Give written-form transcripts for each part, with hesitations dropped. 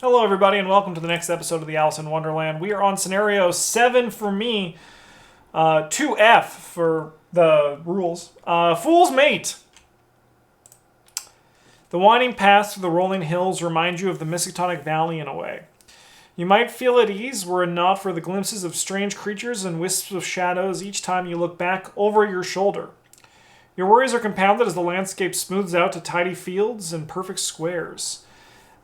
Hello everybody and welcome to the next episode of the Alice in Wonderland. We are on scenario 7 for me, 2F for the rules. Fool's Mate. The winding paths through the rolling hills remind you of the Miskatonic Valley in a way. You might feel at ease were it not for the glimpses of strange creatures and wisps of shadows each time you look back over your shoulder. Your worries are compounded as the landscape smooths out to tidy fields and perfect squares.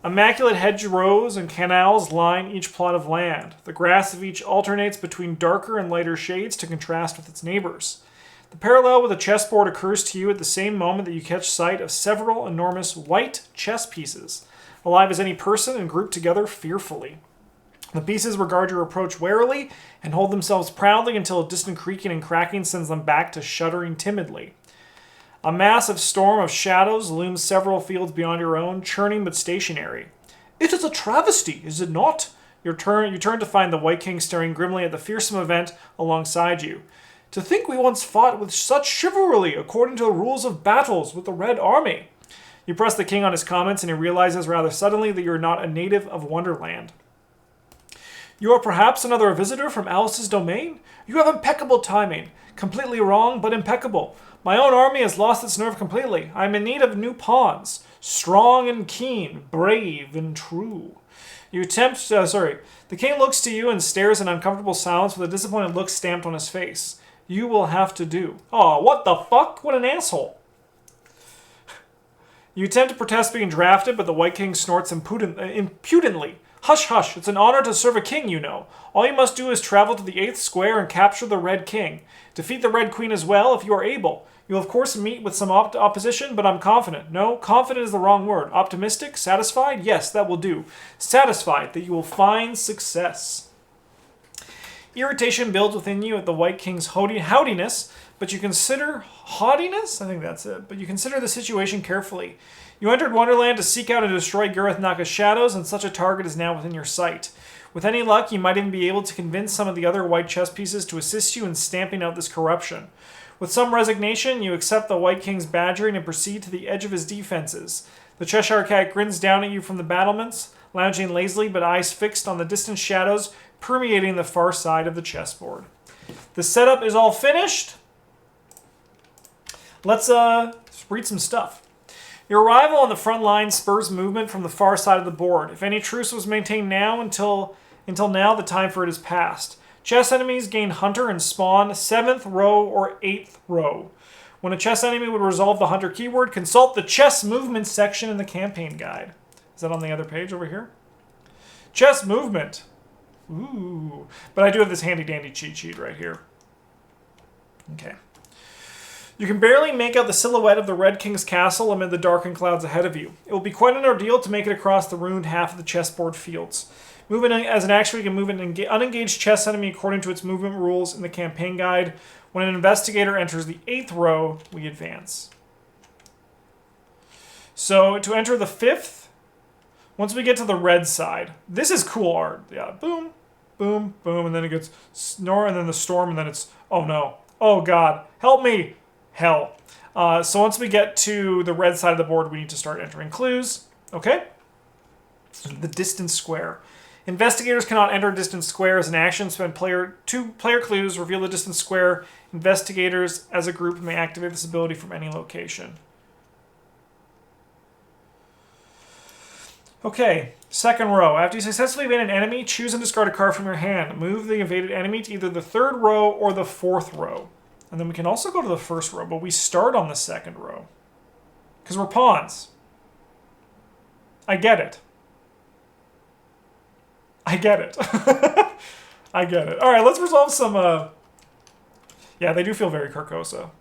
Immaculate hedgerows and canals line each plot of land. The grass of each alternates between darker and lighter shades to contrast with its neighbors. The parallel with a chessboard occurs to you at the same moment that you catch sight of several enormous white chess pieces, alive as any person and grouped together fearfully. The pieces regard your approach warily and hold themselves proudly until a distant creaking and cracking sends them back to shuddering timidly. A massive storm of shadows looms several fields beyond your own, churning but stationary. It is a travesty, is it not? You turn to find the White King staring grimly at the fearsome event alongside you. To think we once fought with such chivalry according to the rules of battles with the Red Army. You press the king on his comments and he realizes rather suddenly that you are not a native of Wonderland. You are perhaps another visitor from Alice's domain? You have impeccable timing. Completely wrong, but impeccable. My own army has lost its nerve completely. I am in need of new pawns. Strong and keen, brave and true. The king looks to you and stares in uncomfortable silence with a disappointed look stamped on his face. You will have to do. Oh, what the fuck? What an asshole. You attempt to protest being drafted, but the White King snorts impudently. Hush, hush, it's an honor to serve a king, you know. All you must do is travel to the 8th square and capture the Red King. Defeat the Red Queen as well, if you are able. You'll of course meet with some opposition, but I'm confident. No, confident is the wrong word. Optimistic? Satisfied? Yes, that will do. Satisfied that you will find success. Irritation builds within you at the White King's haughtiness, but you consider... Haughtiness? I think that's it. But you consider the situation carefully. You entered Wonderland to seek out and destroy Gareth Naka's shadows, and such a target is now within your sight. With any luck, you might even be able to convince some of the other white chess pieces to assist you in stamping out this corruption. With some resignation, you accept the White King's badgering and proceed to the edge of his defenses. The Cheshire Cat grins down at you from the battlements, lounging lazily but eyes fixed on the distant shadows permeating the far side of the chessboard. The setup is all finished. Let's read some stuff. Your arrival on the front line spurs movement from the far side of the board. If any truce was maintained now until now, the time for it is past. Chess enemies gain Hunter and Spawn 7th row or 8th row. When a chess enemy would resolve the Hunter keyword, consult the chess movement section in the campaign guide. Is that on the other page over here? Chess movement. Ooh. But I do have this handy dandy cheat sheet right here. Okay. You can barely make out the silhouette of the Red King's castle amid the darkened clouds ahead of you. It will be quite an ordeal to make it across the ruined half of the chessboard fields. Moving as an action, you can move an unengaged chess enemy according to its movement rules in the campaign guide. When an investigator enters the 8th row, we advance. So to enter the 5th, once we get to the red side, this is cool art. Yeah, boom, boom, boom, and then it gets snore, and then the storm, and then it's, oh no, oh god, help me. Hell. So once we get to the red side of the board, we need to start entering clues. Okay? The distance square. Investigators cannot enter distance square as an action. Spend two player clues, reveal the distance square. Investigators as a group may activate this ability from any location. Okay, second row. After you successfully evade an enemy, choose and discard a card from your hand. Move the evaded enemy to either the 3rd row or the 4th row. And then we can also go to the 1st row, but we start on the 2nd row. Because we're pawns. I get it. I get it. I get it. Alright, let's resolve some... Yeah, they do feel very Carcosa.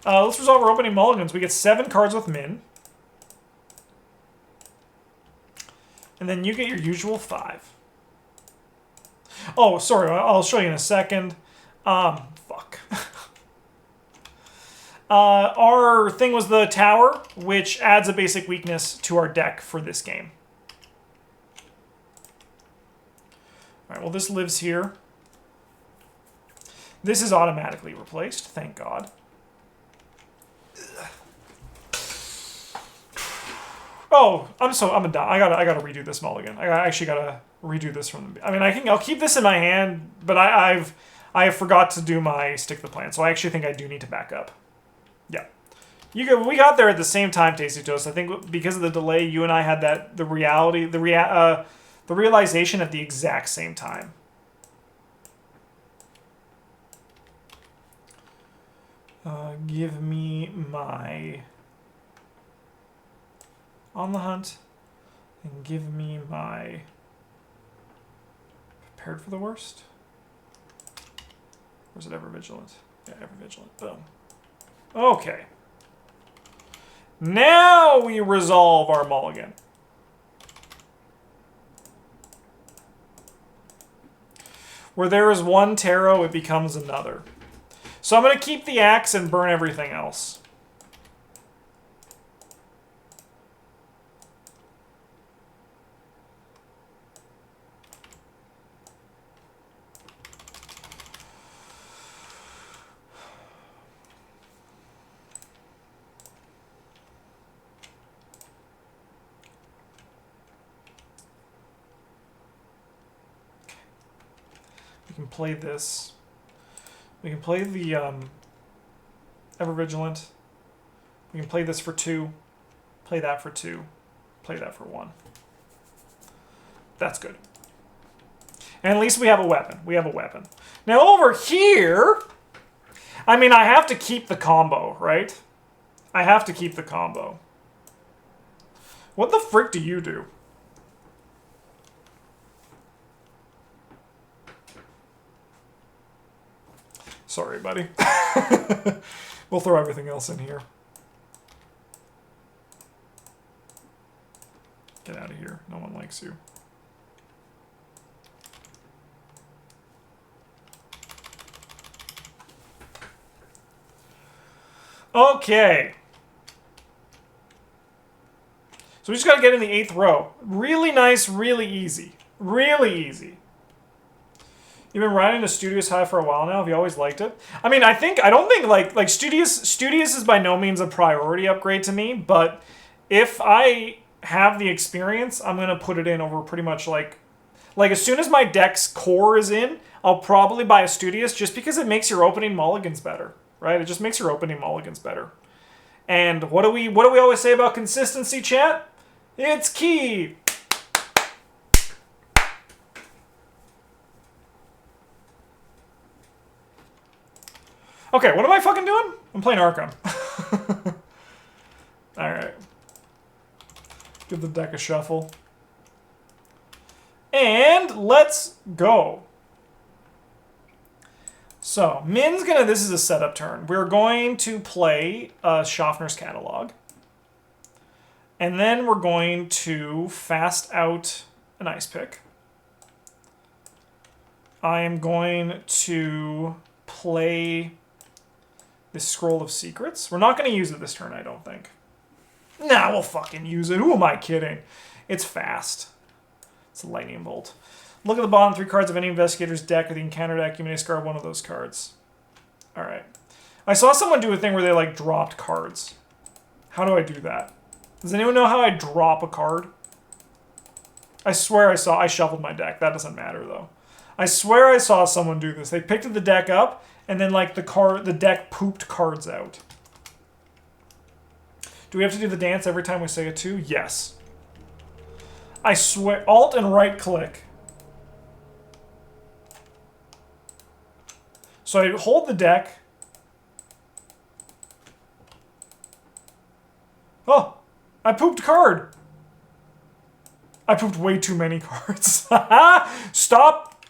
Let's resolve our opening mulligans. We get 7 cards with Minh. And then you get your usual 5. Oh, sorry, I'll show you in a second. Fuck. Our thing was the tower, which adds a basic weakness to our deck for this game. Alright, well this lives here. This is automatically replaced, thank God. Oh, I'm done. I gotta redo this mulligan. I actually gotta redo this from the. I mean, I'll keep this in my hand, but I forgot to do my stick the plan, so I actually think I do need to back up. Yeah, we got there at the same time, Tasty Toast. I think because of the delay, you and I had the realization at the exact same time. Give me my On the Hunt, and give me my Prepared for the Worst. Or is it Ever Vigilant? Yeah, Ever Vigilant. Boom. Okay. Now we resolve our mulligan. Where there is one tarot, it becomes another. So I'm going to keep the axe and burn everything else. We can play this. We can play the Ever Vigilant. We can play this for 2. Play that for 2. Play that for 1. That's good. And at least we have a weapon. We have a weapon. Now over here, I mean, I have to keep the combo, right? I have to keep the combo. What the frick do you do? Sorry, buddy. We'll throw everything else in here. Get out of here. No one likes you. Okay. So we just got to get in the 8th row. Really nice, really easy. Really easy. You've been riding a Studious high for a while now. Have you always liked it? I mean, I don't think like Studious is by no means a priority upgrade to me, but if I have the experience, I'm gonna put it in over pretty much like as soon as my deck's core is in, I'll probably buy a Studious just because it makes your opening mulligans better, right? It just makes your opening mulligans better. And what do we always say about consistency, chat? It's key. Okay, what am I fucking doing? I'm playing Arkham. Alright. Give the deck a shuffle. And let's go. So, Min's gonna, this is a setup turn. We're going to play Schaffner's Catalog. And then we're going to fast out an Ice Pick. I am going to play this Scroll of Secrets. We're not going to use it this turn, I don't think. Nah, we'll fucking use it. Who am I kidding? It's fast. It's a Lightning Bolt. Look at the bottom 3 cards of any investigator's deck or the encounter deck. You may discard one of those cards. Alright. I saw someone do a thing where they, like, dropped cards. How do I do that? Does anyone know how I drop a card? I swear I shuffled my deck. That doesn't matter, though. I swear I saw someone do this. They picked the deck up, and then, like, the deck pooped cards out. Do we have to do the dance every time we say it too? Yes. I swear. Alt and right click. So I hold the deck. Oh! I pooped a card! I pooped way too many cards. Stop!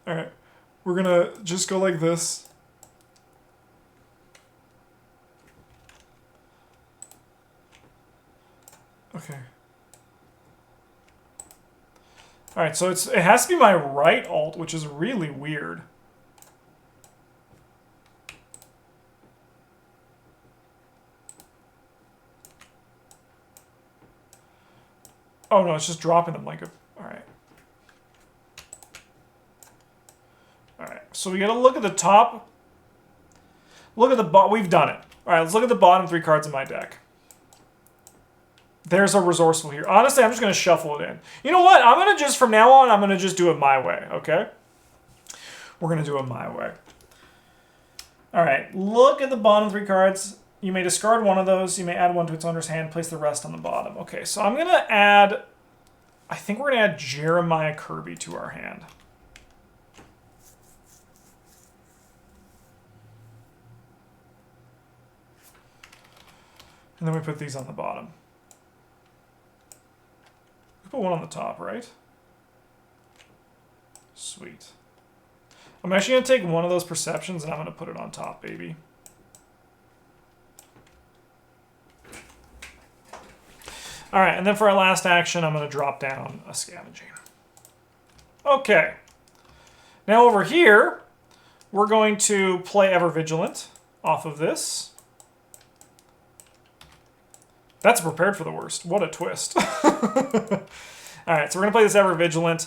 Alright. We're gonna just go like this. Okay. Alright, so it has to be my right alt, which is really weird. Oh no, it's just dropping them like a... Alright. Alright, so we gotta look at the top. Look at the bottom. We've done it. Alright, let's look at the bottom 3 cards of my deck. There's a resourceful here. Honestly, I'm just going to shuffle it in. You know what? I'm going to just, from now on, I'm going to just do it my way, okay? We're going to do it my way. All right, look at the bottom 3 cards. You may discard one of those. You may add one to its owner's hand. Place the rest on the bottom. Okay, so I'm going to add... I think we're going to add Jeremiah Kirby to our hand. And then we put these on the bottom. We put one on the top, right? Sweet. I'm actually going to take one of those perceptions and I'm going to put it on top, baby. All right, and then for our last action, I'm going to drop down a scavenging. Okay. Now over here, we're going to play Ever Vigilant off of this. That's prepared for the worst. What a twist. All right, so we're going to play this Ever Vigilant.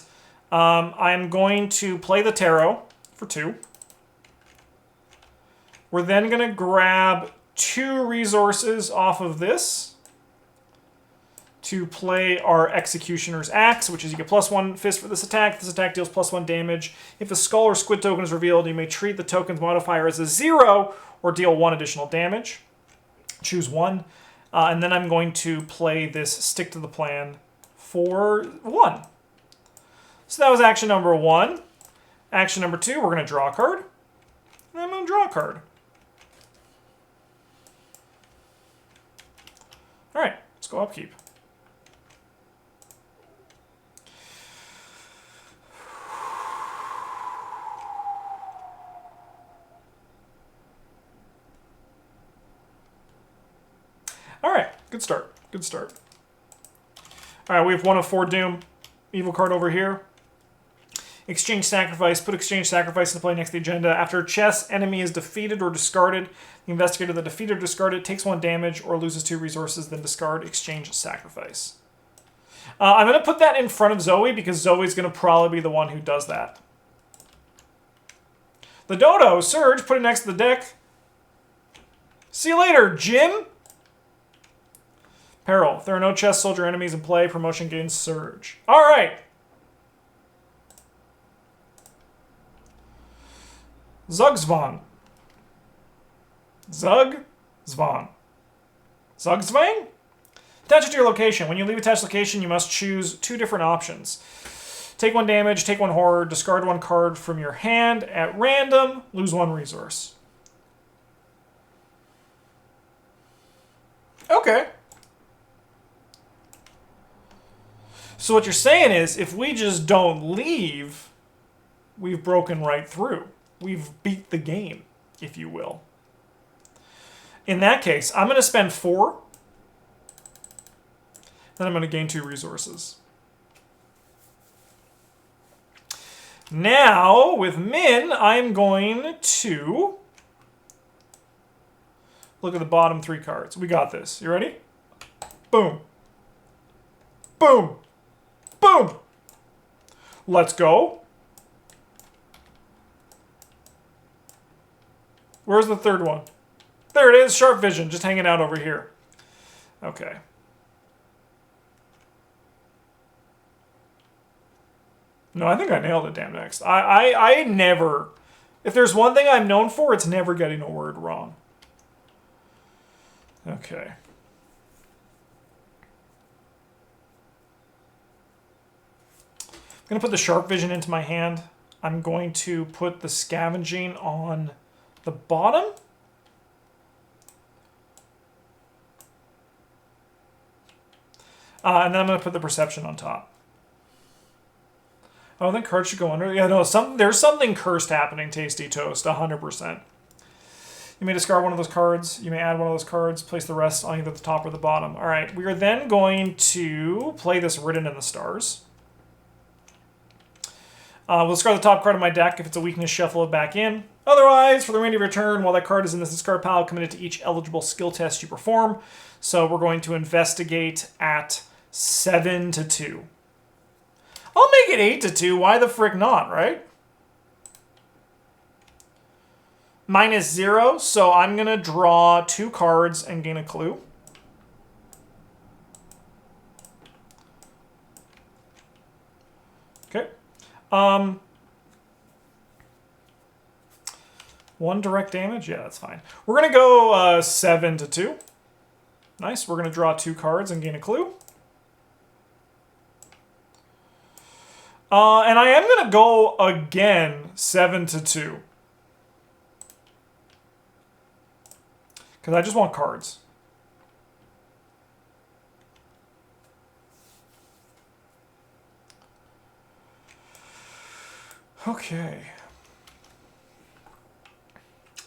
I'm going to play the Tarot for 2. We're then going to grab 2 resources off of this to play our Executioner's Axe, which is you get +1 fist for this attack. This attack deals +1 damage. If the skull or squid token is revealed, you may treat the token's modifier as a 0 or deal 1 additional damage. Choose 1. And then I'm going to play this Stick to the Plan for 1. So that was action number 1. Action number 2, we're going to draw a card. And I'm going to draw a card. All right, let's go upkeep. All right, good start. Good start. All right, we have 1 of 4 Doom. Evil card over here. Exchange Sacrifice. Put Exchange Sacrifice into play next to the agenda. After a chess enemy is defeated or discarded, the investigator that defeated or discarded takes 1 damage or loses 2 resources, then discard Exchange Sacrifice. I'm going to put that in front of Zoey because Zoey's going to probably be the one who does that. The Dodo, Surge, put it next to the deck. See you later, Jim. Peril. If there are no chess soldier enemies in play, promotion gains Surge. All right. Zugzwang. Zugzwang. Zugzwang? Attach it to your location. When you leave attached location, you must choose 2 different options. Take 1 damage, take 1 horror, discard 1 card from your hand at random, lose 1 resource. Okay. So what you're saying is, if we just don't leave, we've broken right through. We've beat the game, if you will. In that case, I'm going to spend 4. Then I'm going to gain 2 resources. Now, with Minh, I'm going to look at the bottom 3 cards. We got this. You ready? Boom. Boom. Boom! Let's go. Where's the 3rd one? There it is, Sharp Vision, just hanging out over here. Okay. No, I think I nailed it, damn next. I never... If there's one thing I'm known for, it's never getting a word wrong. Okay. I'm going to put the Sharp Vision into my hand. I'm going to put the Scavenging on the bottom. And then I'm going to put the Perception on top. I don't think cards should go under. Yeah, no, there's something cursed happening, Tasty Toast, 100%. You may discard one of those cards. You may add one of those cards. Place the rest on either the top or the bottom. All right, we are then going to play this Written in the Stars. We'll discard the top card of my deck. If it's a weakness, shuffle it back in. Otherwise, for the remainder of your turn, while that card is in this discard pile, commit it to each eligible skill test you perform. So we're going to investigate at 7-2. I'll make it 8-2. Why the frick not, right? -0, so I'm going to draw 2 cards and gain a clue. 1 direct damage? Yeah, that's fine. We're going to go 7 to 2. Nice. We're going to draw 2 cards and gain a clue. And I am going to go again 7 to 2. Because I just want cards. Okay.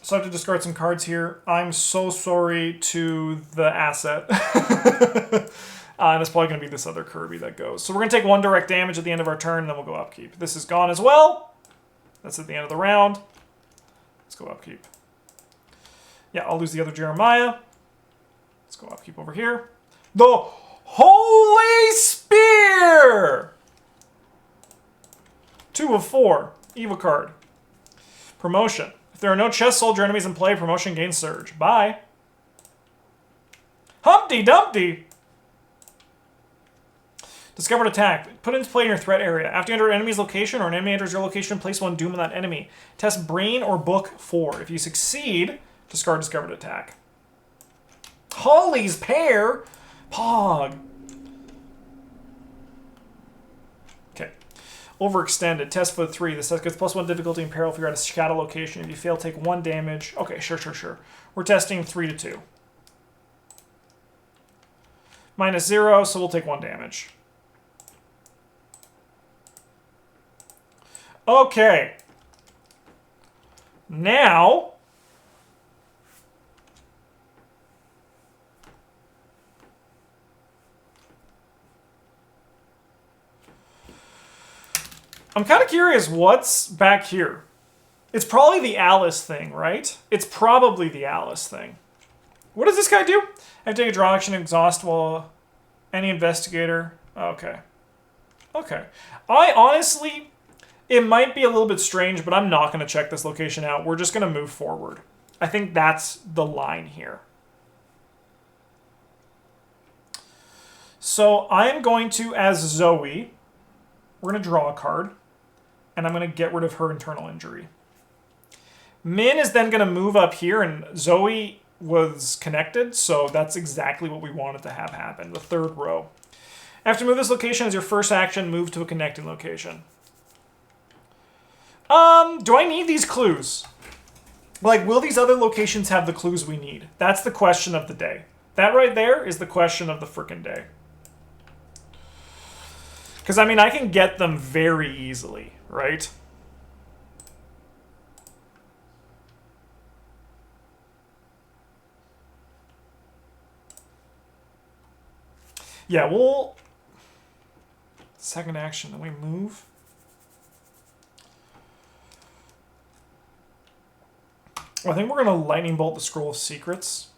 So I have to discard some cards here. I'm so sorry to the asset. And it's probably going to be this other Kirby that goes. So we're going to take 1 direct damage at the end of our turn, and then we'll go upkeep. This is gone as well. That's at the end of the round. Let's go upkeep. Yeah, I'll lose the other Jeremiah. Let's go upkeep over here. The Holy Spear! 2 of 4. Evil card. Promotion. If there are no chest soldier enemies in play, promotion gains surge. Bye. Humpty Dumpty. Discovered attack. Put into play in your threat area. After you enter an enemy's location or an enemy enters your location, place 1 doom on that enemy. Test brain or book 4. If you succeed, discard discovered attack. Holly's Pear. Pog. Okay. Overextended. Test for 3. This test gets +1 difficulty and peril if you're at a shadow location. If you fail, take 1 damage. Okay, sure. We're testing 3 to 2. -0, so we'll take 1 damage. Okay. Now... I'm kind of curious what's back here. It's probably the Alice thing, right? It's probably the Alice thing. What does this guy do? I have to take a draw action and exhaust while any investigator... Okay. Okay. I honestly... It might be a little bit strange, but I'm not going to check this location out. We're just going to move forward. I think that's the line here. So I'm going to, as Zoey, we're going to draw a card. And I'm going to get rid of her internal injury. Minh is then going to move up here, and Zoey was connected, so that's exactly what we wanted to have happen, the 3rd row. After you move this location as your first action, move to a connecting location. Do I need these clues? Like, will these other locations have the clues we need? That's the question of the day. That right there is the question of the frickin' day. Because, I mean, I can get them very easily, right? Yeah, we'll... Second action, then we move. I think we're going to Lightning Bolt the Scroll of Secrets.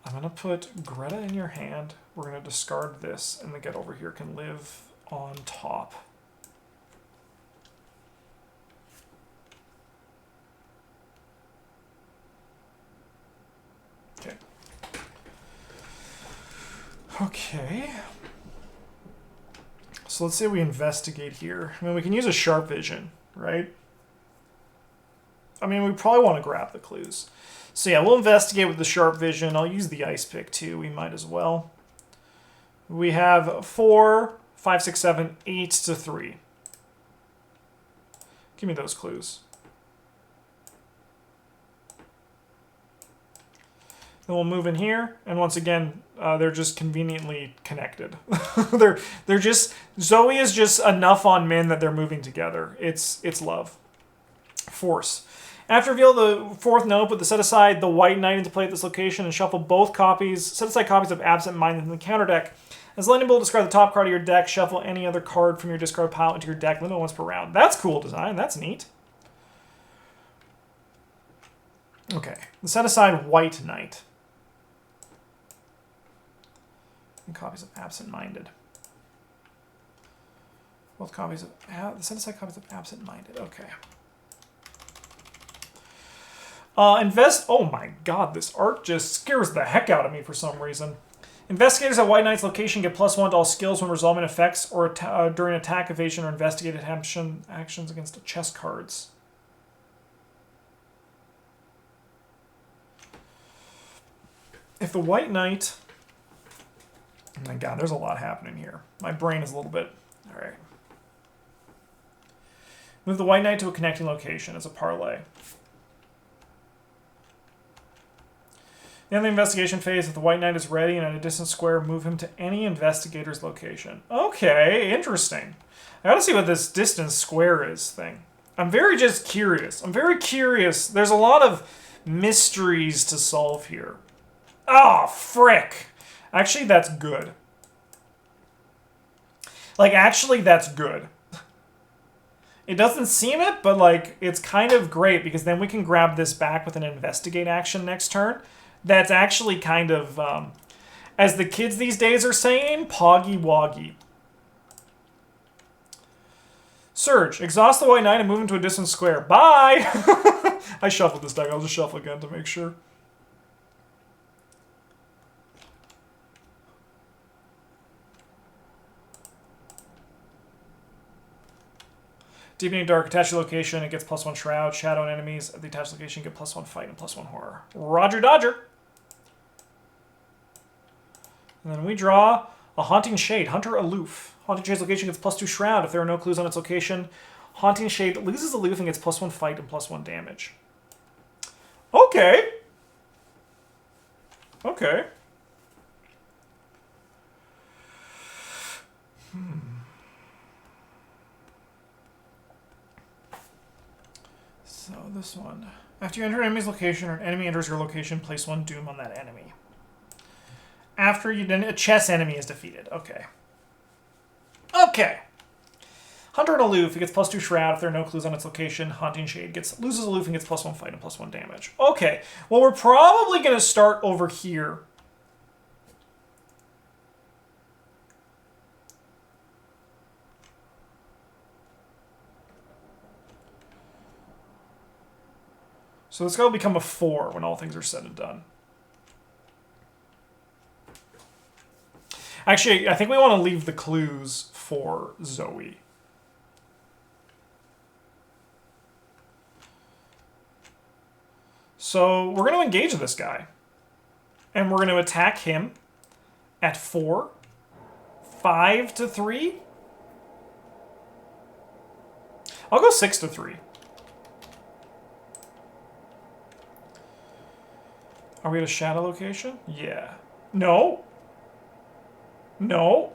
I'm going to put Greta in your hand. We're going to discard this, and the Get Over Here can live on top. Okay. Okay. So let's say we investigate here. I mean, we can use a sharp vision, right? I mean, we probably want to grab the clues. So yeah, we'll investigate with the sharp vision. I'll use the ice pick too. We might as well. We have 4, 5, 6, 7, 8 to 3. Give me those clues. Then we'll move in here, and once again, they're just conveniently connected. they're just... Zoey is just enough on Minh that they're moving together. It's love. Force. After reveal the 4th note, put the set aside the White Knight into play at this location and shuffle both copies. Set aside copies of Absent Minded in the counter deck. As Lightning Bolt, discard the top card of your deck. Shuffle any other card from your discard pile into your deck. Limit once per round. That's cool design. That's neat. Okay. Set aside White Knight. And copies of Absent Minded. Both copies of... set aside copies of Absent Minded. Okay. Oh my god, this art just scares the heck out of me for some reason. Investigators at White Knight's location get +1 to all skills when resolving effects or during attack, evasion, or investigative actions against chess cards. If the White Knight... Oh my god, there's a lot happening here. My brain is a little bit... Alright. Move the White Knight to a connecting location as a parlay. In the investigation phase, if the White Knight is ready and at a distant square, move him to any investigator's location. Okay, interesting. I gotta see what this distant square is thing. I'm very just curious. I'm very curious. There's a lot of mysteries to solve here. Oh, frick. Actually, that's good. Like, actually, that's good. It doesn't seem it, but, like, it's kind of great because then we can grab this back with an investigate action next turn. That's actually kind of, as the kids these days are saying, poggy woggy. Surge. Exhaust the White Knight and move him to a distant square. Bye! I shuffled this deck. I'll just shuffle again to make sure. Deepening Dark, attach your location, it gets +1 Shroud. Shadow and enemies at the attached location get +1 Fight and +1 Horror. Roger Dodger! And then we draw a Haunting Shade, Hunter Aloof. Haunting Shade's location gets +2 Shroud. If there are no clues on its location, Haunting Shade loses Aloof and gets +1 Fight and +1 damage. Okay. Okay. So this one. After you enter an enemy's location or an enemy enters your location, place 1 Doom on that enemy. After a chess enemy is defeated. Okay. Okay. Hunter and Aloof, it gets +2 Shroud. If there are no clues on its location, Haunting Shade loses Aloof and gets +1 Fight and +1 damage. Okay. Well, we're probably going to start over here. So this guy will become a 4 when all things are said and done. Actually, I think we want to leave the clues for Zoey. So we're going to engage this guy. And we're going to attack him at 4. 5 to 3. I'll go 6 to 3. Are we at a shadow location? Yeah. No. No.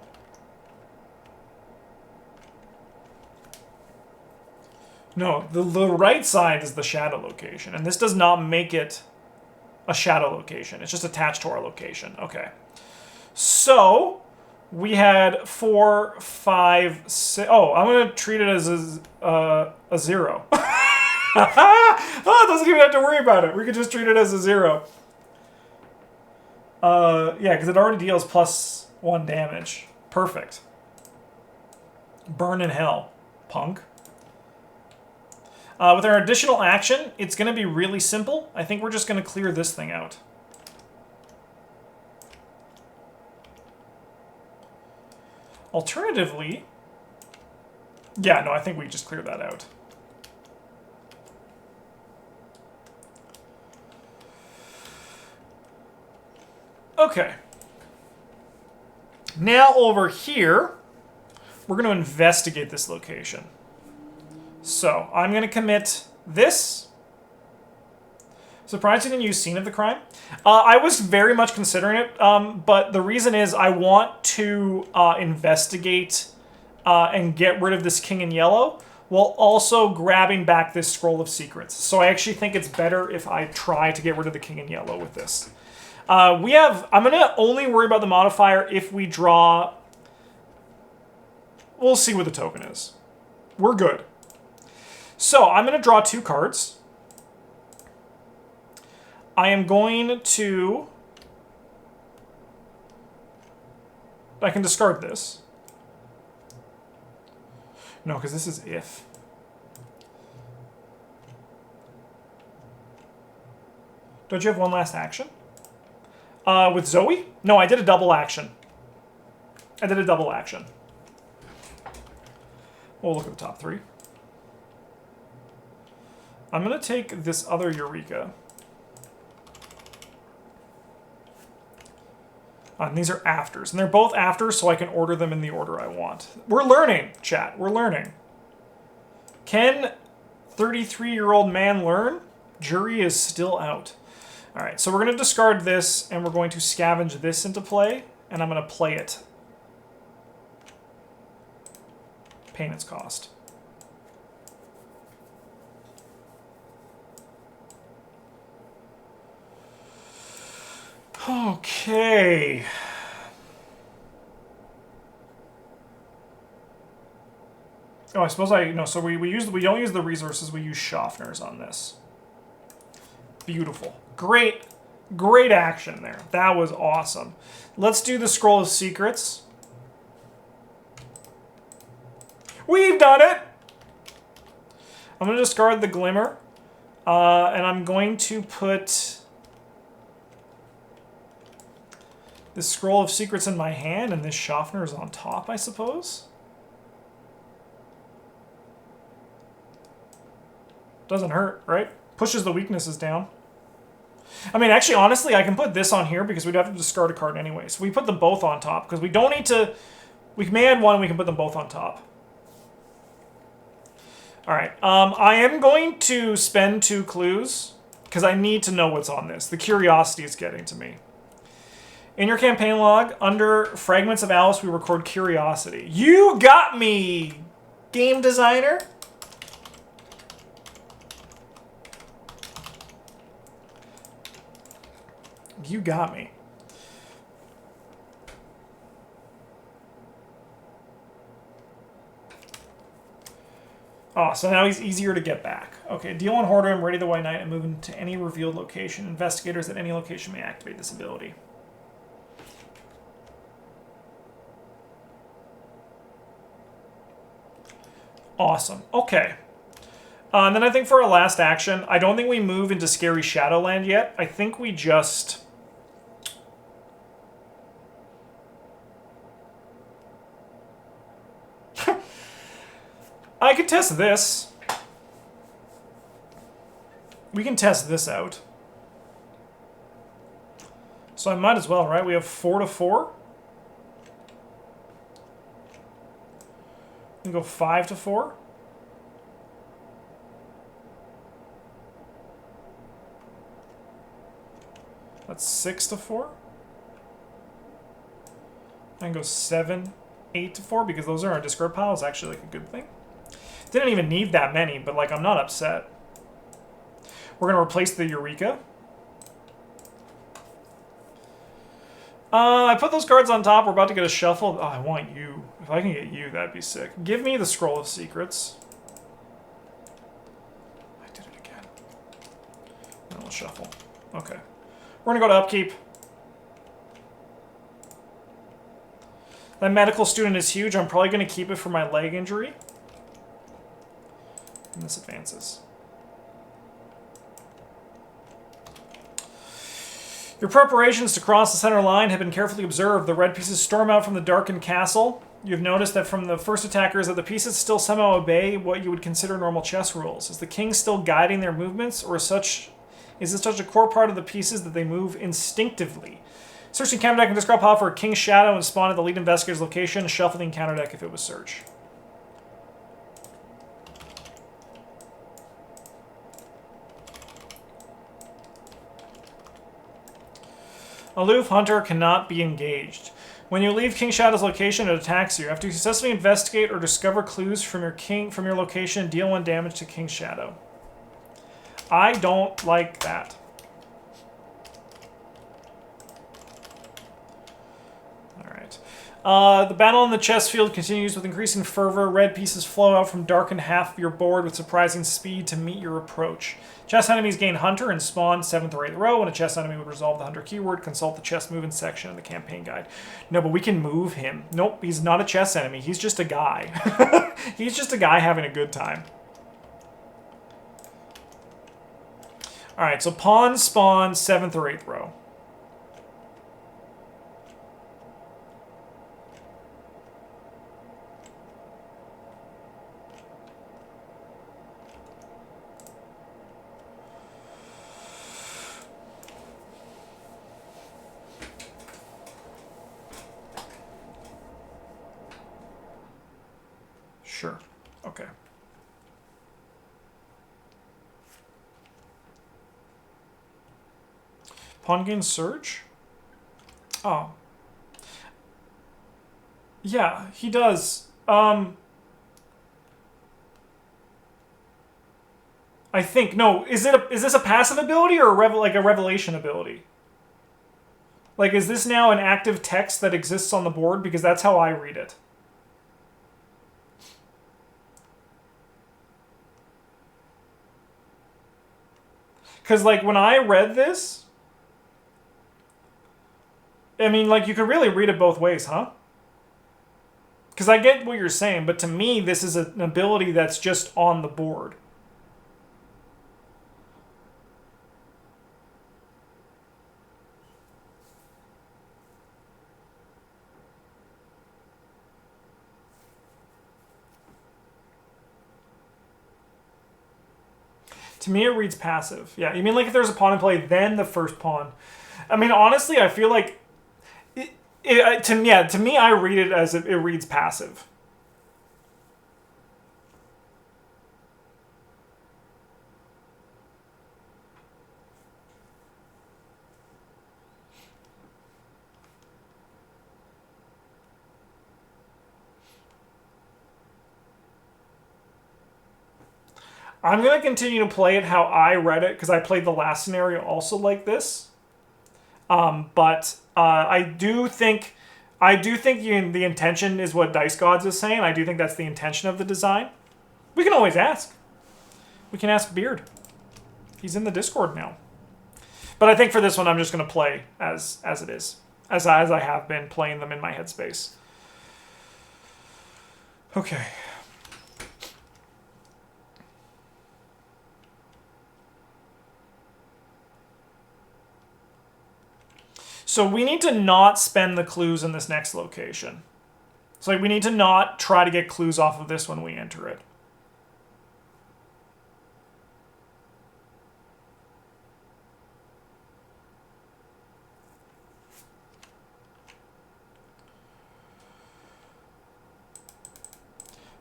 No, the right side is the shadow location, and this does not make it a shadow location. It's just attached to our location. Okay. So, we had 4, 5, 6... Oh, I'm going to treat it as a 0. Oh, it doesn't even have to worry about it. We could just treat it as a 0. Yeah, because it already deals +1 damage. Perfect. Burn in hell, punk. With our additional action, it's going to be really simple. I think we're just going to clear this thing out. Alternatively... Yeah, no, I think we just cleared that out. Okay. Now over here, we're going to investigate this location. So, I'm going to commit this. Surprised you didn't use Scene of the Crime. I was very much considering it, but the reason is I want to investigate and get rid of this King in Yellow, while also grabbing back this Scroll of Secrets. So I actually think it's better if I try to get rid of the King in Yellow with this. I'm going to only worry about the modifier if we draw... We'll see what the token is. We're good. So, I'm going to draw 2 cards. I am going to... I can discard this. No, because this is if. Don't you have one last action? With Zoey? No, I did a double action. We'll look at the top 3. I'm going to take this other Eureka. And these are afters. And they're both afters, so I can order them in the order I want. We're learning, chat. We're learning. Can 33-year-old man learn? Jury is still out. All right, so we're going to discard this, and we're going to scavenge this into play, and I'm going to play it. Paying its cost. Okay. Oh, I suppose no. So we don't use the resources. We use Schaffners on this. Beautiful, great action there. That was awesome. Let's do the Scroll of Secrets. We've done it. I'm gonna discard the Glimmer, and I'm going to put this Scroll of Secrets in my hand, and this Schaffner is on top, I suppose. Doesn't hurt, right? Pushes the weaknesses down. I mean, actually, honestly, I can put this on here because we'd have to discard a card anyway. So we put them both on top because we don't need to... We may add one, we can put them both on top. All right. I am going to spend 2 clues because I need to know what's on this. The curiosity is getting to me. In your campaign log, under Fragments of Alice, we record curiosity. You got me, game designer. You got me. Oh, so now he's easier to get back. Okay, deal on Hoarder and ready the White Knight and move into any revealed location. Investigators at any location may activate this ability. Awesome. Okay. And then I think for our last action, I don't think we move into Scary Shadowland yet. I think we just... I could test this. We can test this out. So I might as well, right? We have 4 to 4. We can go 5 to 4. That's 6 to 4. I can go 7, 8 to 4 because those are our discard piles. Actually, like a good thing. Didn't even need that many, but like I'm not upset. We're gonna replace the Eureka. I put those cards on top. We're about to get a shuffle. Oh, I want you. If I can get you, that'd be sick. Give me the Scroll of Secrets. I did it again. Then we'll shuffle. Okay. We're gonna go to upkeep. That medical student is huge. I'm probably gonna keep it for my leg injury. And this advances. Your preparations to cross the center line have been carefully observed. The red pieces storm out from the darkened castle. You've noticed that from the first attackers that the pieces still somehow obey what you would consider normal chess rules. Is the king still guiding their movements, or is it such a core part of the pieces that they move instinctively? Search the encounter deck and discard pile for a King's Shadow and spawn at the lead investigator's location. Shuffle the encounter deck if it was search. Aloof Hunter cannot be engaged. When you leave King Shadow's location, it attacks you. After you successfully investigate or discover clues from your location, deal 1 damage to King Shadow. I don't like that. The battle on the chess field continues with increasing fervor. Red pieces flow out from darkened half of your board with surprising speed to meet your approach. Chess enemies gain Hunter and spawn 7th or 8th row. When a chess enemy would resolve the Hunter keyword, consult the chess movement section of the campaign guide. No, but we can move him. Nope, he's not a chess enemy. He's just a guy. He's just a guy having a good time. All right, so pawn spawn 7th or 8th row. Sure. Okay. Pawn gains surge? Oh. Yeah, he does. I think no. Is this a passive ability or a revelation ability? Like, is this now an active text that exists on the board? Because that's how I read it. Because, like, when I read this, I mean, like, you could really read it both ways, huh? Because I get what you're saying, but to me, this is an ability that's just on the board. To me, it reads passive. Yeah, you mean like if there's a pawn in play, then the first pawn. I mean, honestly, I feel like to me, I read it as it reads passive. I'm going to continue to play it how I read it, because I played the last scenario also like this. But I do think the intention is what Dice Gods is saying. I do think that's the intention of the design. We can always ask. We can ask Beard. He's in the Discord now. But I think for this one, I'm just going to play as it is. As I have been playing them in my headspace. Okay. So we need to not spend the clues in this next location. So like we need to not try to get clues off of this when we enter it.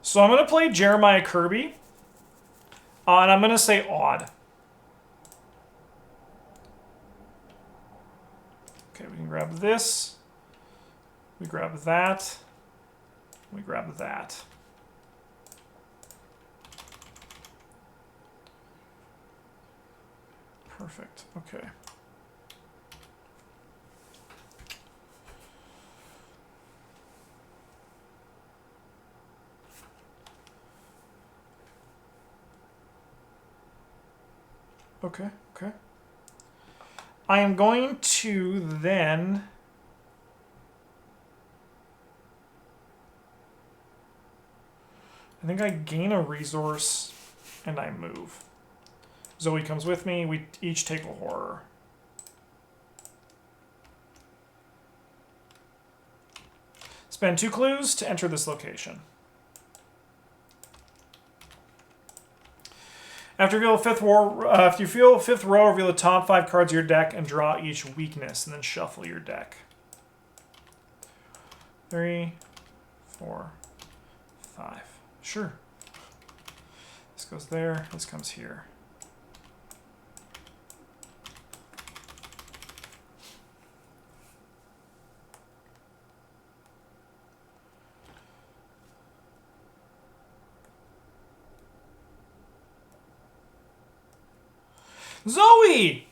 So I'm going to play Jeremiah Kirby. And I'm going to say odd. Okay, we can grab this. We grab that. We grab that. Perfect. Okay. Okay, okay. I am going to then... I think I gain a resource and I move. Zoey comes with me. We each take a horror. Spend 2 clues to enter this location. After you feel fifth row, reveal the top 5 cards of your deck and draw each weakness, and then shuffle your deck. 3, 4, 5. Sure. This goes there. This comes here. Zoey!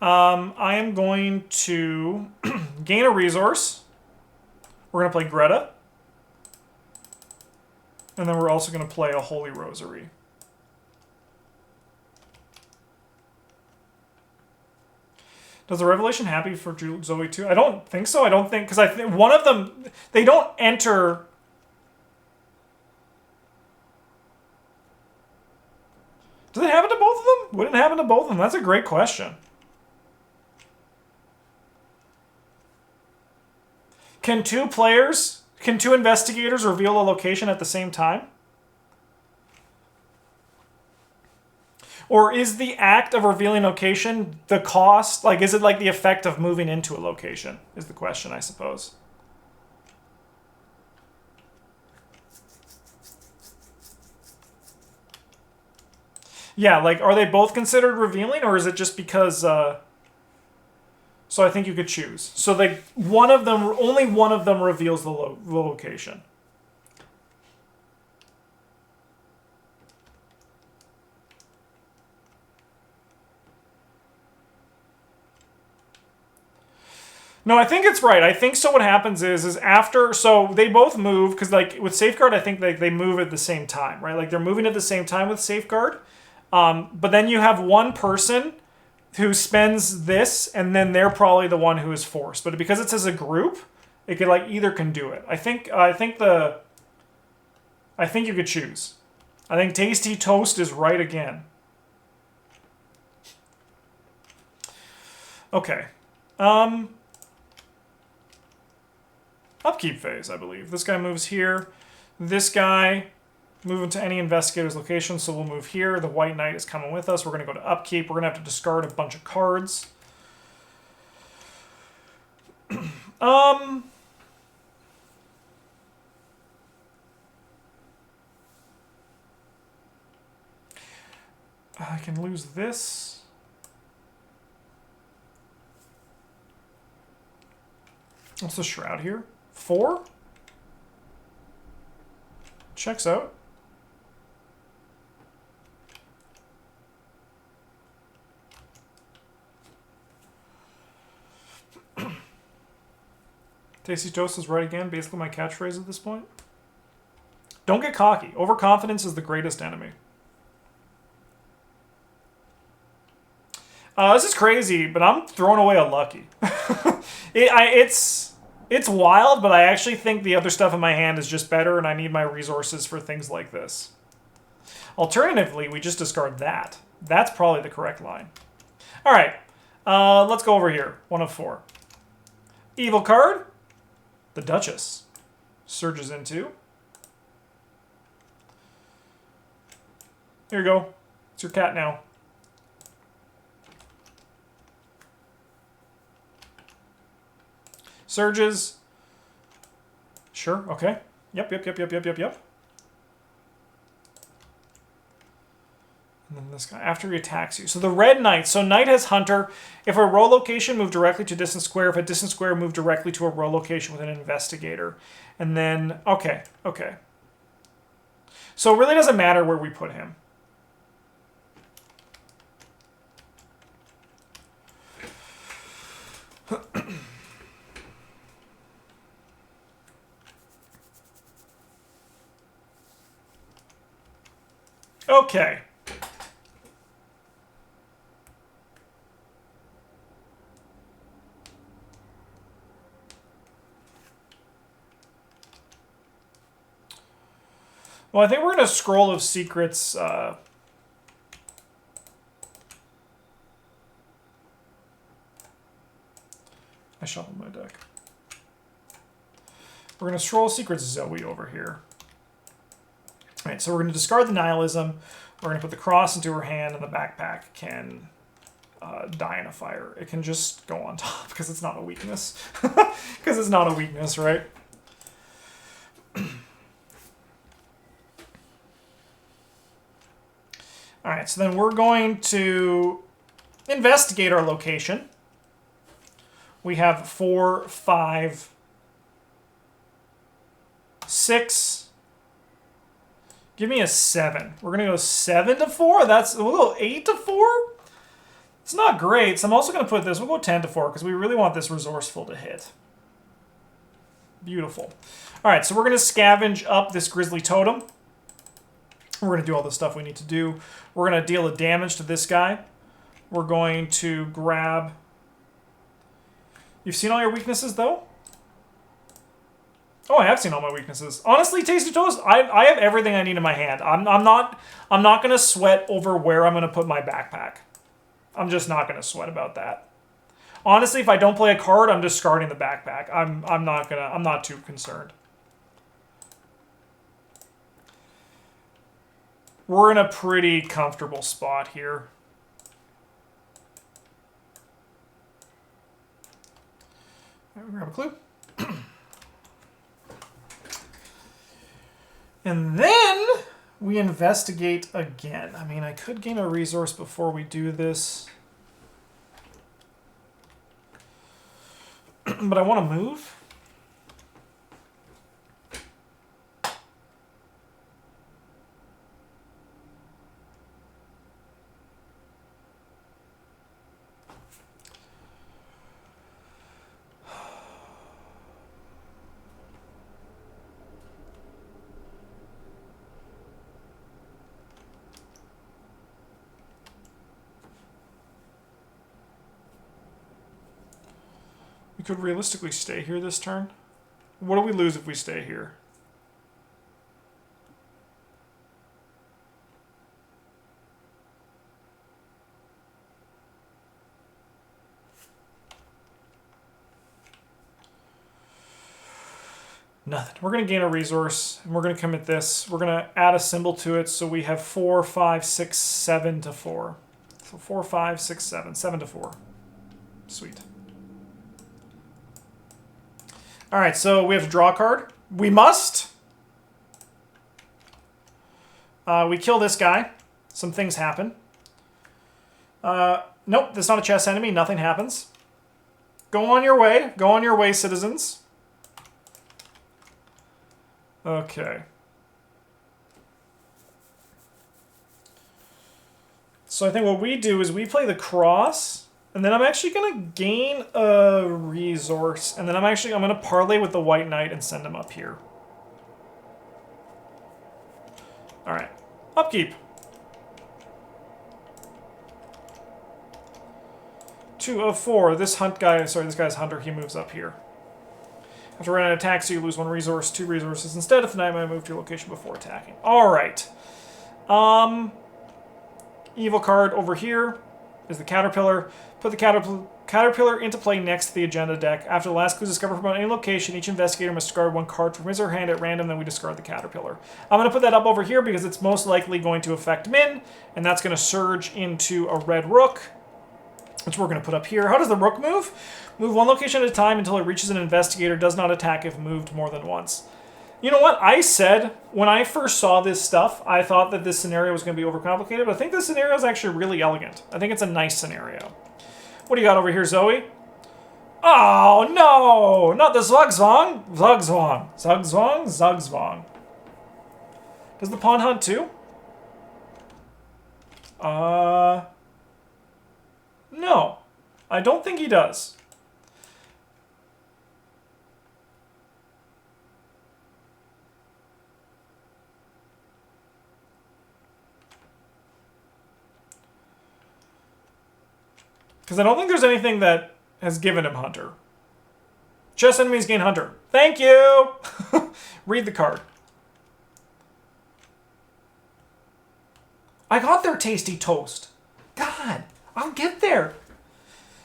I am going to gain a resource. We're going to play Greta. And then we're also going to play a Holy Rosary. Does the Revelation happy for Zoey too? I don't think so. I don't think... Because I think one of them... They don't enter... Does it happen to both of them? Would it happen to both of them? That's a great question. Can two investigators reveal a location at the same time? Or is the act of revealing location the cost? Like, is it like the effect of moving into a location? Is the question, I suppose. Yeah, like, are they both considered revealing, or is it just because... So I think you could choose. So, like, only one of them reveals the location. No, I think it's right. I think so what happens is after... So they both move, because, like, with Safeguard, I think they move at the same time, right? Like, they're moving at the same time with Safeguard. But then you have one person who spends this, and then they're probably the one who is forced. But because it's as a group, it could, like, either can do it. I think you could choose. I think Tasty Toast is right again. Okay. Upkeep phase, I believe. This guy moves here. This guy move into any investigator's location, so we'll move here. The White Knight is coming with us. We're going to go to upkeep. We're going to have to discard a bunch of cards. I can lose this. What's the Shroud here? 4? Checks out. Tasty Toast is right again. Basically my catchphrase at this point. Don't get cocky. Overconfidence is the greatest enemy. This is crazy, but I'm throwing away a lucky. It's wild, but I actually think the other stuff in my hand is just better, and I need my resources for things like this. Alternatively, we just discard that. That's probably the correct line. All right, let's go over here. 1 of 4. Evil card. The Duchess surges into. Here you go. It's your cat now. Surges. Sure, okay. Yep. And then this guy, after he attacks you. So the Red Knight. So Knight has Hunter. If a row location, move directly to a distant square. If a distant square, move directly to a row location with an investigator. And then, okay. So it really doesn't matter where we put him. Okay. Well, I think we're going to Scroll of Secrets. I shuffled my deck. We're going to Scroll of Secrets Zoey over here. All right, so we're going to discard the Nihilism. We're going to put the cross into her hand, and the backpack can die in a fire. It can just go on top because it's not a weakness. Because it's not a weakness, right? All right, so then we're going to investigate our location. We have 4, 5, 6. Give me a 7. We're going to go 7 to 4. We'll go 8 to 4. It's not great, so I'm also going to put this. We'll go 10 to 4 because we really want this resourceful to hit. Beautiful. All right, so we're going to scavenge up this Grizzly Totem. We're going to do all the stuff we need to do. We're going to deal a damage to this guy. We're going to grab... You've seen all your weaknesses, though? Oh, I have seen all my weaknesses. Honestly, Tasty Toast, I have everything I need in my hand. I'm not gonna sweat over where I'm gonna put my backpack. I'm just not gonna sweat about that. Honestly, if I don't play a card, I'm discarding the backpack. I'm not too concerned. We're in a pretty comfortable spot here. All right, we'll grab a clue. And then we investigate again. I mean, I could gain a resource before we do this. But I want to move. We could realistically stay here this turn. What do we lose if we stay here? Nothing. We're going to gain a resource, and we're going to commit this. We're going to add a symbol to it, so we have 4, 5, 6, 7 to 4. So 4, 5, 6, 7. 7 to 4. Sweet. All right, so we have to draw a card. We must. We kill this guy. Some things happen. Nope, that's not a chess enemy. Nothing happens. Go on your way. Go on your way, citizens. Okay. So I think what we do is we play the cross, and then I'm actually going to gain a resource, and then I'm going to parlay with the white knight and send him up here. All right. Upkeep. 2 of 4. This guy's hunter. He moves up here. After running an attack, so you lose 1 resource, 2 resources. Instead, if the knight might move to your location before attacking. All right. Evil card over here is the caterpillar. Put the caterpillar into play next to the agenda deck. After the last clue is discovered from any location, each investigator must discard 1 card from his or her hand at random, then we discard the caterpillar. I'm going to put that up over here because it's most likely going to affect Minh, and that's going to surge into a red rook, which we're going to put up here. How does the rook move? Move 1 location at a time until it reaches an investigator. Does not attack if moved more than once. You know what? I said, when I first saw this stuff, I thought that this scenario was going to be overcomplicated, but I think this scenario is actually really elegant. I think it's a nice scenario. What do you got over here, Zoey? Oh, no! Not the Zugzwang! Zugzwang. Zugzwang? Zugzwang. Does the pawn hunt too? No. I don't think he does. Because I don't think there's anything that has given him Hunter. Chess enemies gain Hunter. Thank you! Read the card. I got their tasty toast. God, I'll get there.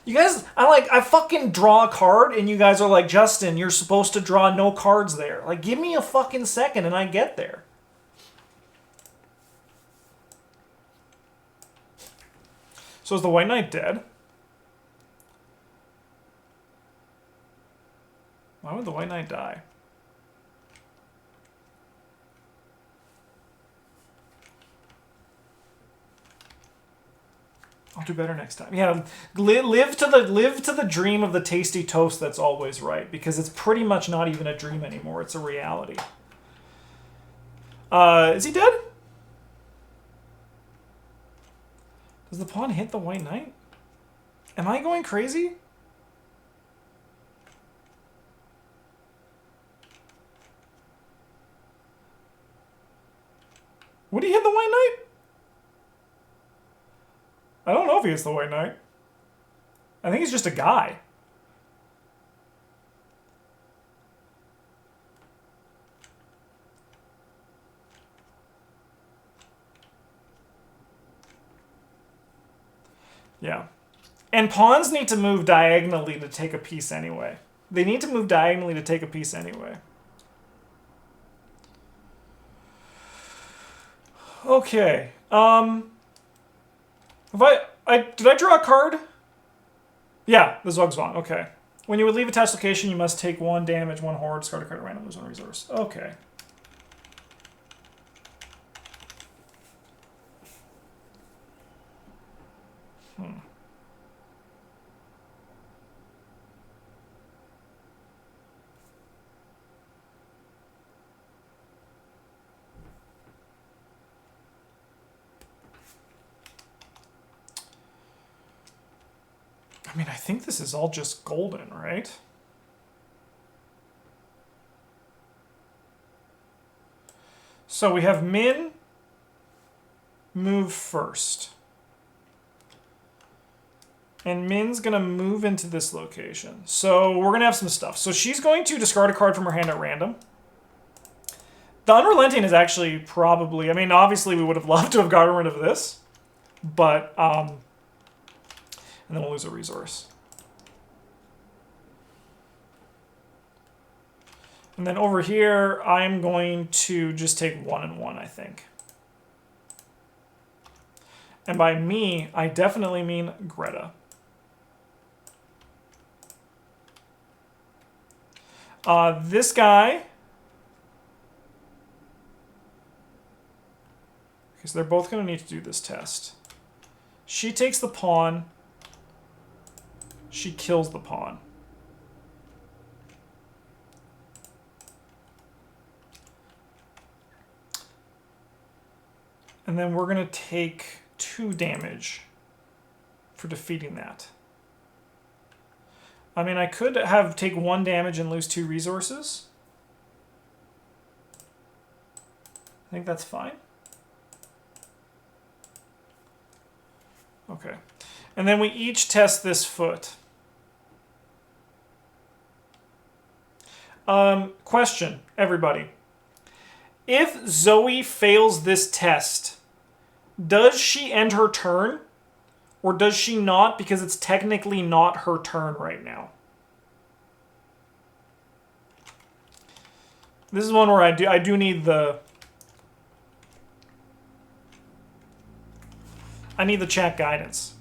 You guys, I fucking draw a card and you guys are like, Justin, you're supposed to draw no cards there. Like, give me a fucking second and I get there. So is the White Knight dead? Why would the White Knight die? I'll do better next time. Yeah, live to the dream of the tasty toast that's always right, because it's pretty much not even a dream anymore. It's a reality. Is he dead? Does the pawn hit the White Knight? Am I going crazy? Would he hit the White Knight? I don't know if he hits the White Knight. I think he's just a guy. Yeah. And pawns need to move diagonally to take a piece anyway. They need to move diagonally to take a piece anyway. Okay. Did I draw a card? Yeah, the Zugzwang. Okay. When you would leave a attached location, you must take 1 damage, 1 horror, discard a card at random, lose 1 resource. Okay. I mean, I think this is all just golden, right? So we have Minh move first. And Min's going to move into this location. So we're going to have some stuff. So she's going to discard a card from her hand at random. The Unrelenting is actually probably... I mean, obviously we would have loved to have gotten rid of this. But, and then we'll lose a resource. And then over here, I'm going to just take 1 and 1, I think. And by me, I definitely mean Greta. This guy... Okay, so they're both going to need to do this test. She takes the pawn. She kills the pawn. And then we're going to take 2 damage for defeating that. I mean, I could take 1 damage and lose 2 resources. I think that's fine. Okay. And then we each test this foot. Question, everybody. If Zoey fails this test, does she end her turn? Or does she not because it's technically not her turn right now? This is one where I do need the... I need the chat guidance.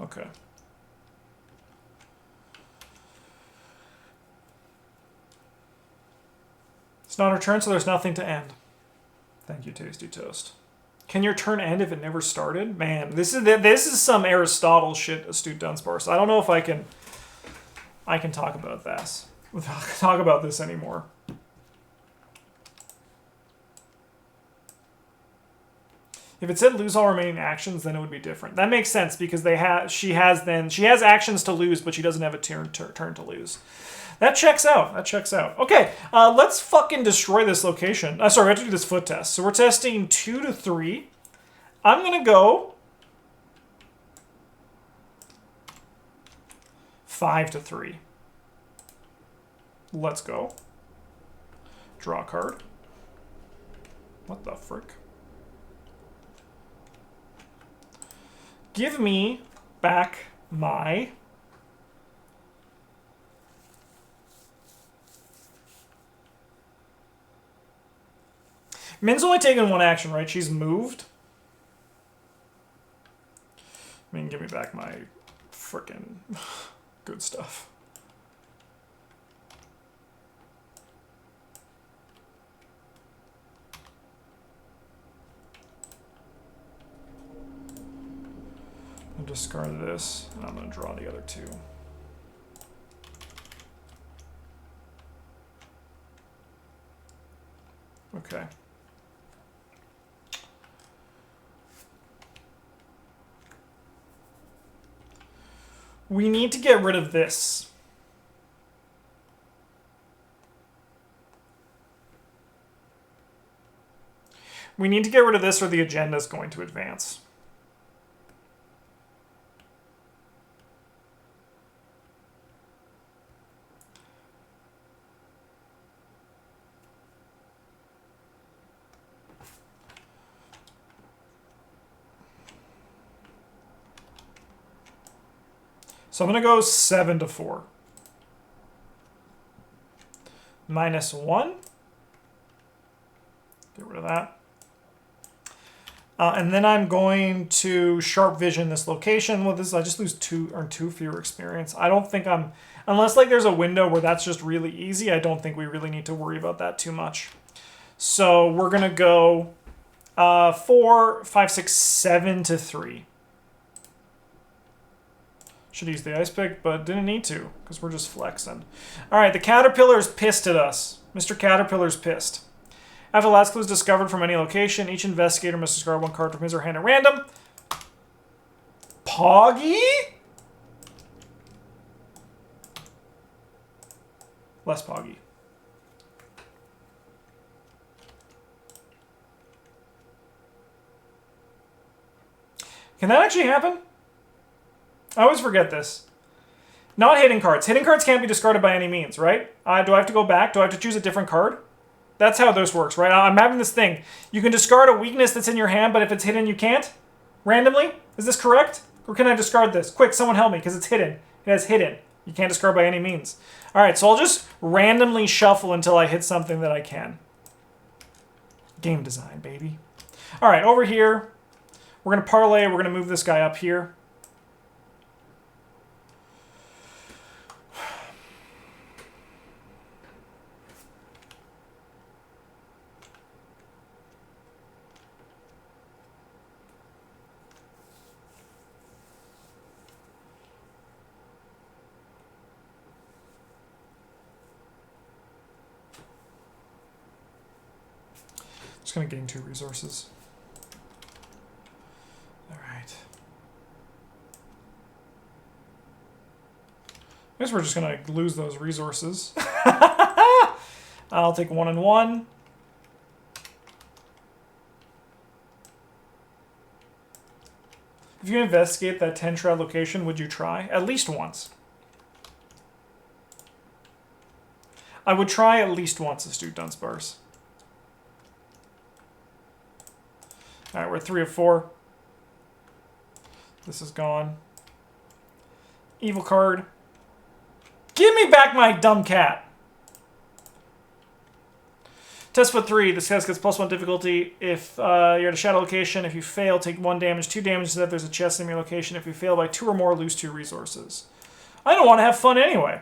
Okay. It's not her turn, so there's nothing to end. Thank you, Tasty Toast. Can your turn end if it never started? Man, this is some Aristotle shit, Astute Dunsparce. I don't know if I can talk about this. Talk about this anymore. If it said lose all remaining actions, then it would be different. That makes sense because she has actions to lose, but she doesn't have a turn to lose. That checks out. That checks out. Okay, let's fucking destroy this location. Sorry, we have to do this foot test. So we're testing 2 to 3. I'm gonna go 5 to 3. Let's go. Draw a card. What the frick? Give me back my... Min's only taken 1 action, right? She's moved. I mean, give me back my frickin' good stuff. I'll discard this, and I'm going to draw the other 2. Okay. We need to get rid of this. We need to get rid of this or the agenda is going to advance. So I'm going to go 7 to 4. -1. Get rid of that. And then I'm going to sharp vision this location. Well, this I just lose 2 fewer experience. I don't think I'm... Unless like there's a window where that's just really easy, I don't think we really need to worry about that too much. So we're going to go 4, 5, 6, 7 to 3. Should use the ice pick, but didn't need to because we're just flexing. All right, the caterpillar's pissed at us. Mr. Caterpillar's pissed. After the last clue is discovered from any location, each investigator must discard 1 card from his or her hand at random. Poggy? Less Poggy. Can that actually happen? I always forget this. Not hitting cards. Hitting cards can't be discarded by any means, right? Do I have to go back? Do I have to choose a different card? That's how this works, right? I'm having this thing. You can discard a weakness that's in your hand, but if it's hidden, you can't? Randomly? Is this correct? Or can I discard this? Quick, someone help me, because it's hidden. It has hidden. You can't discard by any means. All right, so I'll just randomly shuffle until I hit something that I can. Game design, baby. All right, over here, we're going to parlay. We're going to move this guy up here. Just going to gain 2 resources. All right. I guess we're just going to lose those resources. I'll take 1 and 1. If you investigate that 10 shroud location, would you try? At least once. I would try at least once, Astute Dunsparce. All right, we're 3 of 4. This is gone. Evil card. Give me back my dumb cat. Test foot 3. This test gets +1 difficulty if you're at a shadow location. If you fail, take 1 damage, 2 damage so that there's a chest in your location. If you fail by 2 or more, lose 2 resources. I don't want to have fun anyway.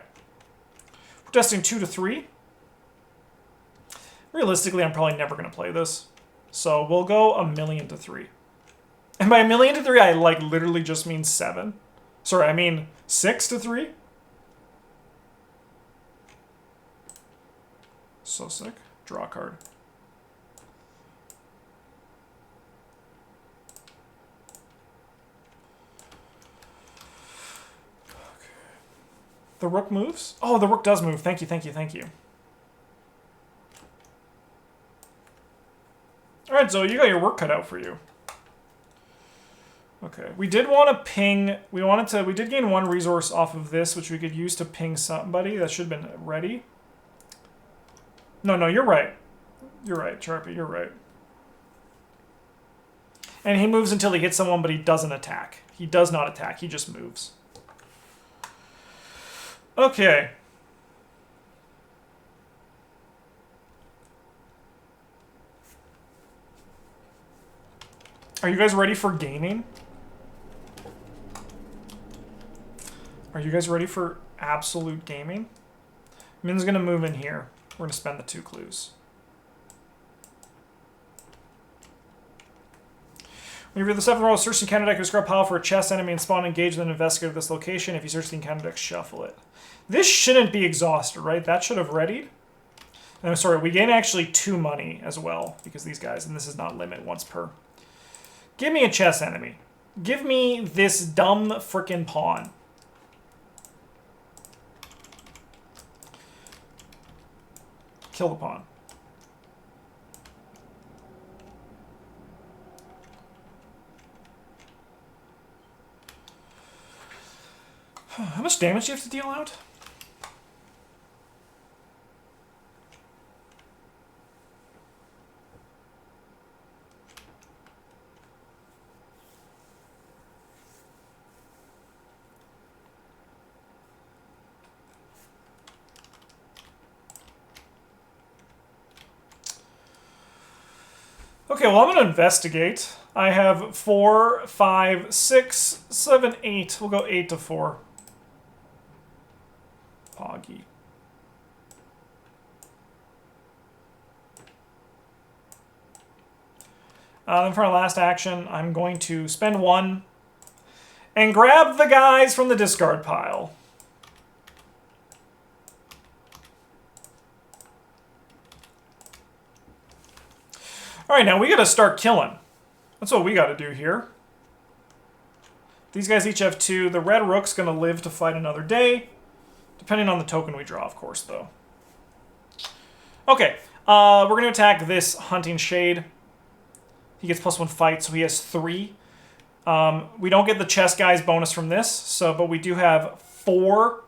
We're testing 2 to 3. Realistically, I'm probably never going to play this. So we'll go 1,000,000 to 3. And by 1,000,000 to 3, I like literally just mean 7. Sorry, I mean 6 to 3. So sick. Draw a card. Okay. The rook moves? Oh, the rook does move. Thank you, thank you, thank you. All right, Zoe, you got your work cut out for you. Okay, we did want to ping. We did gain 1 resource off of this, which we could use to ping somebody. That should have been ready. No, you're right. You're right, Sharpie, you're right. And he moves until he hits someone, but he doesn't attack. He does not attack, he just moves. Okay. Are you guys ready for gaming? Are you guys ready for absolute gaming? Min's gonna move in here. We're gonna spend the 2 clues. When you read the 7th row, search the encounter deck, describe pile for a chest enemy and spawn engage with an investigator of this location. If you search the encounter deck, shuffle it. This shouldn't be exhausted, right? That should have readied. No, sorry, we gain actually 2 money as well because these guys, and this is not limit, once per. Give me a chess enemy. Give me this dumb frickin' pawn. Kill the pawn. How much damage do you have to deal out? Okay, well, I'm going to investigate. I have 4, 5, 6, 7, 8. We'll go 8 to 4. Poggy. Then for our last action, I'm going to spend 1 and grab the guys from the discard pile. All right, now we got to start killing. That's what we got to do here. These guys each have 2. The red rook's going to live to fight another day, depending on the token we draw, of course, though. Okay, we're going to attack this Hunting Shade. He gets +1 fight, so he has 3. We don't get the chess guy's bonus from this, but we do have 4,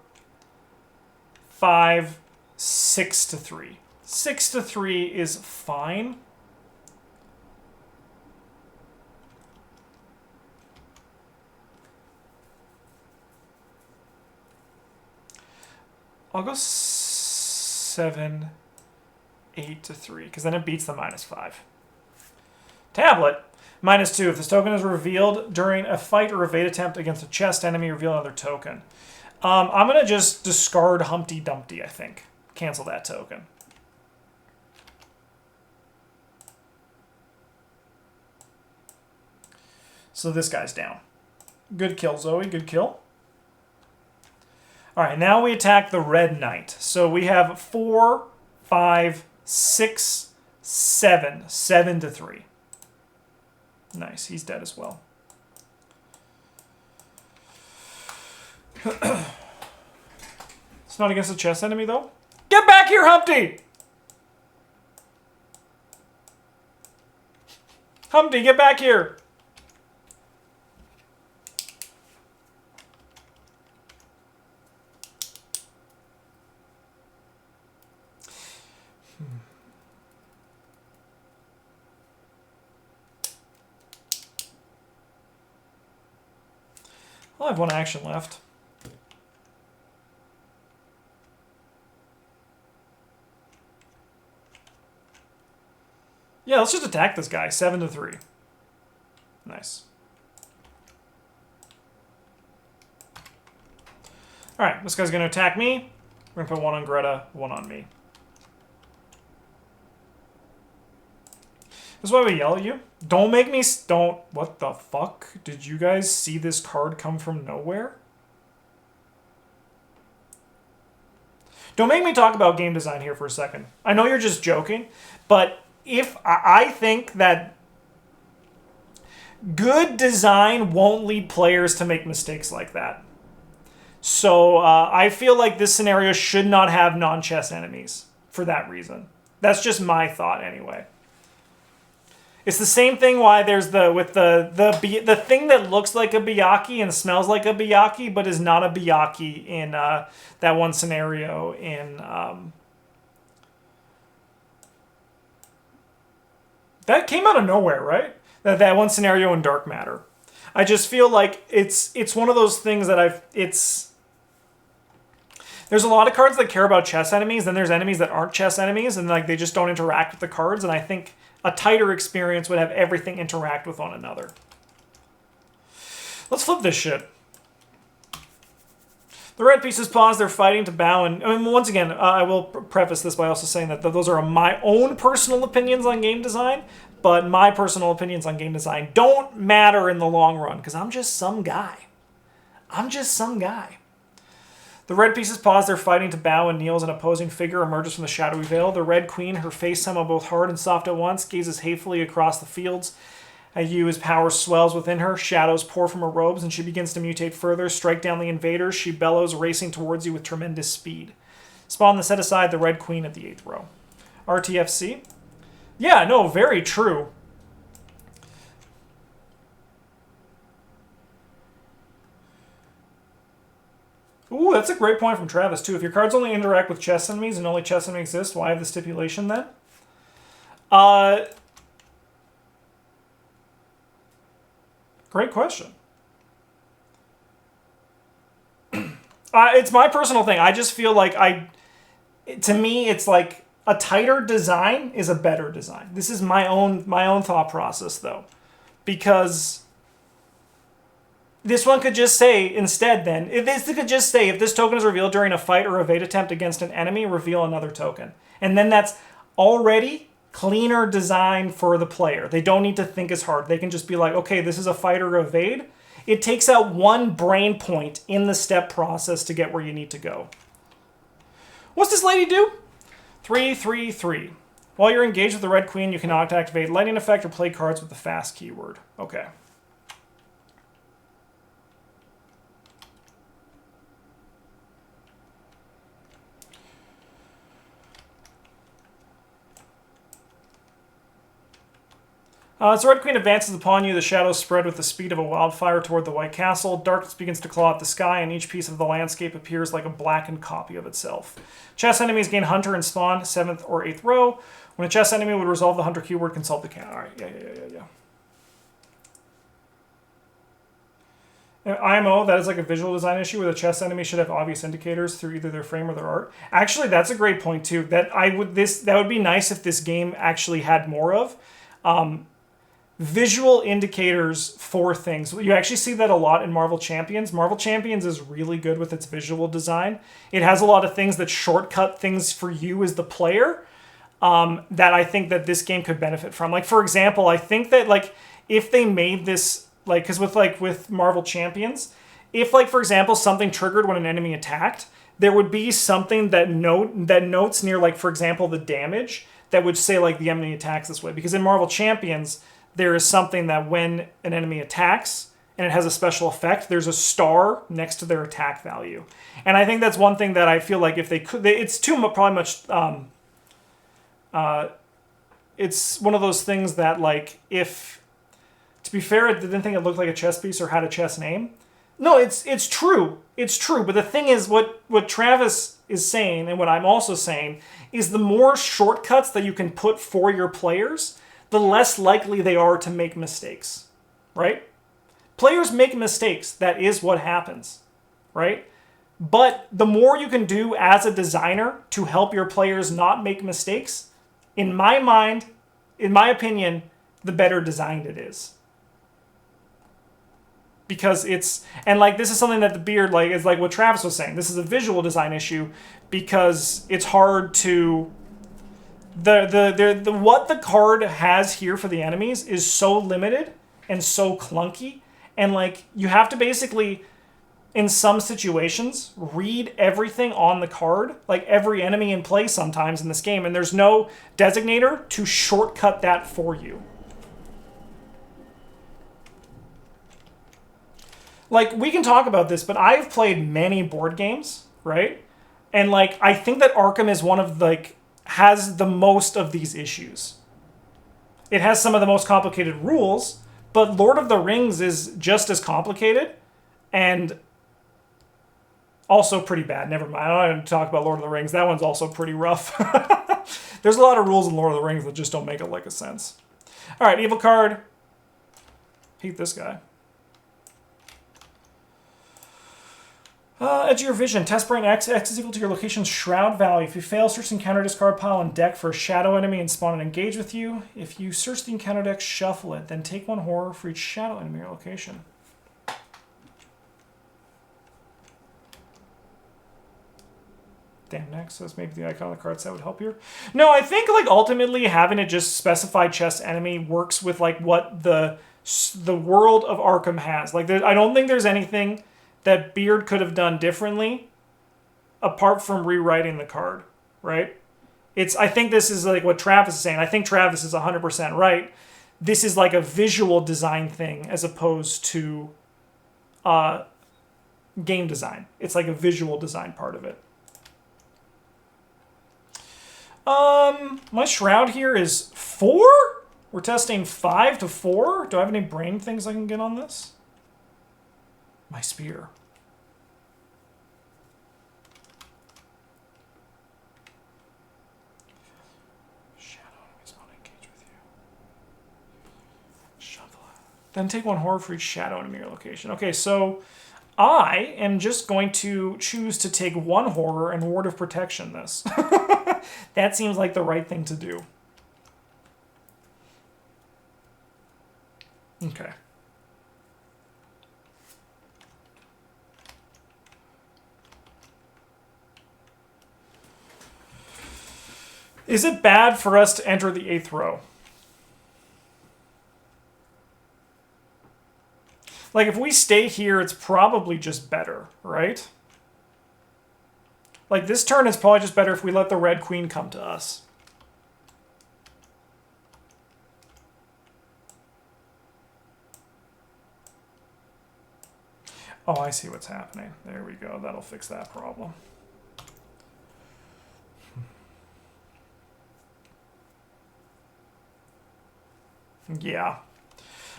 5, 6 to 3. 6 to 3 is fine. I'll go 7, 8 to 3, because then it beats the -5. Tablet, -2. If this token is revealed during a fight or evade attempt against a chest enemy, reveal another token. I'm going to just discard Humpty Dumpty, I think. Cancel that token. So this guy's down. Good kill, Zoey. Good kill. All right, now we attack the Red Knight. So we have 4, 5, 6, 7. 7 to 3. Nice, he's dead as well. It's not against a chess enemy, though. Get back here, Humpty! Humpty, get back here! I'll have 1 action left. Yeah, let's just attack this guy. 7 to 3. Nice. Alright, this guy's going to attack me. We're going to put 1 on Greta, 1 on me. This is why we yell at you. Don't make me... Don't... What the fuck? Did you guys see this card come from nowhere? Don't make me talk about game design here for a second. I know you're just joking, but if I think that good design won't lead players to make mistakes like that. So I feel like this scenario should not have non-chess enemies for that reason. That's just my thought anyway. It's the same thing why there's the thing that looks like a Byakhee and smells like a Byakhee, but is not a Byakhee in that one scenario in that came out of nowhere, right? That one scenario in Dark Matter. I just feel like it's one of those things that there's a lot of cards that care about chess enemies, then there's enemies that aren't chess enemies, and like they just don't interact with the cards, and I think a tighter experience would have everything interact with one another. Let's flip this shit. The red pieces pause, they're fighting to bow, and I mean, once again, I will preface this by also saying that those are my own personal opinions on game design, but my personal opinions on game design don't matter in the long run, because I'm just some guy. I'm just some guy. The red pieces pause, they're fighting to bow and kneel as an opposing figure emerges from the shadowy veil. The red queen, her face somehow both hard and soft at once, gazes hatefully across the fields at you as power swells within her. Shadows pour from her robes and she begins to mutate further. Strike down the invaders. She bellows, racing towards you with tremendous speed. Spawn the set aside the red queen at the 8th row. RTFC? Yeah, no, very true. Ooh, that's a great point from Travis, too. If your cards only interact with chess enemies and only chess enemies exist, why have the stipulation then? Great question. It's my personal thing. I just feel like to me, it's like a tighter design is a better design. This is my own thought process, though. Because this one could just say, instead then, if this token is revealed during a fight or evade attempt against an enemy, reveal another token. And then that's already cleaner design for the player. They don't need to think as hard. They can just be like, okay, this is a fight or evade. It takes out one brain point in the step process to get where you need to go. What's this lady do? 3/3/3. While you're engaged with the Red Queen, you cannot activate lightning effect or play cards with the fast keyword. Okay. As the Red Queen advances upon you, the shadows spread with the speed of a wildfire toward the White Castle. Darkness begins to claw at the sky, and each piece of the landscape appears like a blackened copy of itself. Chess enemies gain Hunter and Spawn, 7th or 8th row. When a chess enemy would resolve the Hunter keyword, consult the can. Alright, yeah. IMO, that is like a visual design issue where the chess enemy should have obvious indicators through either their frame or their art. Actually, that's a great point too. That would be nice if this game actually had more of. Visual indicators for things. You actually see that a lot in Marvel Champions. Marvel Champions is really good with its visual design. It has a lot of things that shortcut things for you as the player that I think that this game could benefit from. Like, for example, I think that, like, if they made this, like, because with Marvel Champions, if, like, for example, something triggered when an enemy attacked, there would be something that notes near, like, for example, the damage that would say, like, the enemy attacks this way. Because in Marvel Champions, there is something that when an enemy attacks and it has a special effect, there's a star next to their attack value. And I think that's one thing that I feel like if they could, it's probably much, it's one of those things that, like, if, to be fair, I didn't think it looked like a chess piece or had a chess name. No, it's true. It's true. But the thing is, what Travis is saying, and what I'm also saying, is the more shortcuts that you can put for your players, the less likely they are to make mistakes, right? Players make mistakes. That is what happens, right? But the more you can do as a designer to help your players not make mistakes, in my mind, in my opinion, the better designed it is. Because it's, and like this is something that the beard, like, is like what Travis was saying. This is a visual design issue because it's hard to, what the card has here for the enemies is so limited and so clunky, and like you have to basically, in some situations, read everything on the card, like every enemy in play sometimes in this game, and there's no designator to shortcut that for you. Like, we can talk about this, but I've played many board games, right? And like I think that Arkham is one of, like, has the most of these issues. It has some of the most complicated rules, but Lord of the Rings is just as complicated and also pretty bad. Never mind. I don't want to talk about Lord of the Rings. That one's also pretty rough. There's a lot of rules in Lord of the Rings that just don't make a lick of sense. All right, evil card. Hate this guy. Edge of your vision. Test brain X. X is equal to your location's shroud value. If you fail, search the encounter discard pile on deck for a shadow enemy and spawn and engage with you. If you search the encounter deck, shuffle it. Then take one horror for each shadow enemy or location. Damn, next. So that's maybe the icon of the card set would help here. No, I think like ultimately having it just specify chess enemy works with like what the world of Arkham has. Like I don't think there's anything that Beard could have done differently apart from rewriting the card, right? I think this is like what Travis is saying. I think Travis is 100% right. This is like a visual design thing as opposed to game design. It's like a visual design part of it. My shroud here is 4? We're testing 5 to 4? Do I have any brain things I can get on this? My spear. Shadow enemies want to engage with you. Shuffle it. Then take one horror for each shadow enemy or location. Okay, so I am just going to choose to take 1 horror and Ward of Protection this. That seems like the right thing to do. Okay. Is it bad for us to enter the 8th row? Like, if we stay here, it's probably just better, right? Like, this turn is probably just better if we let the red queen come to us. Oh, I see what's happening. There we go. That'll fix that problem. Yeah.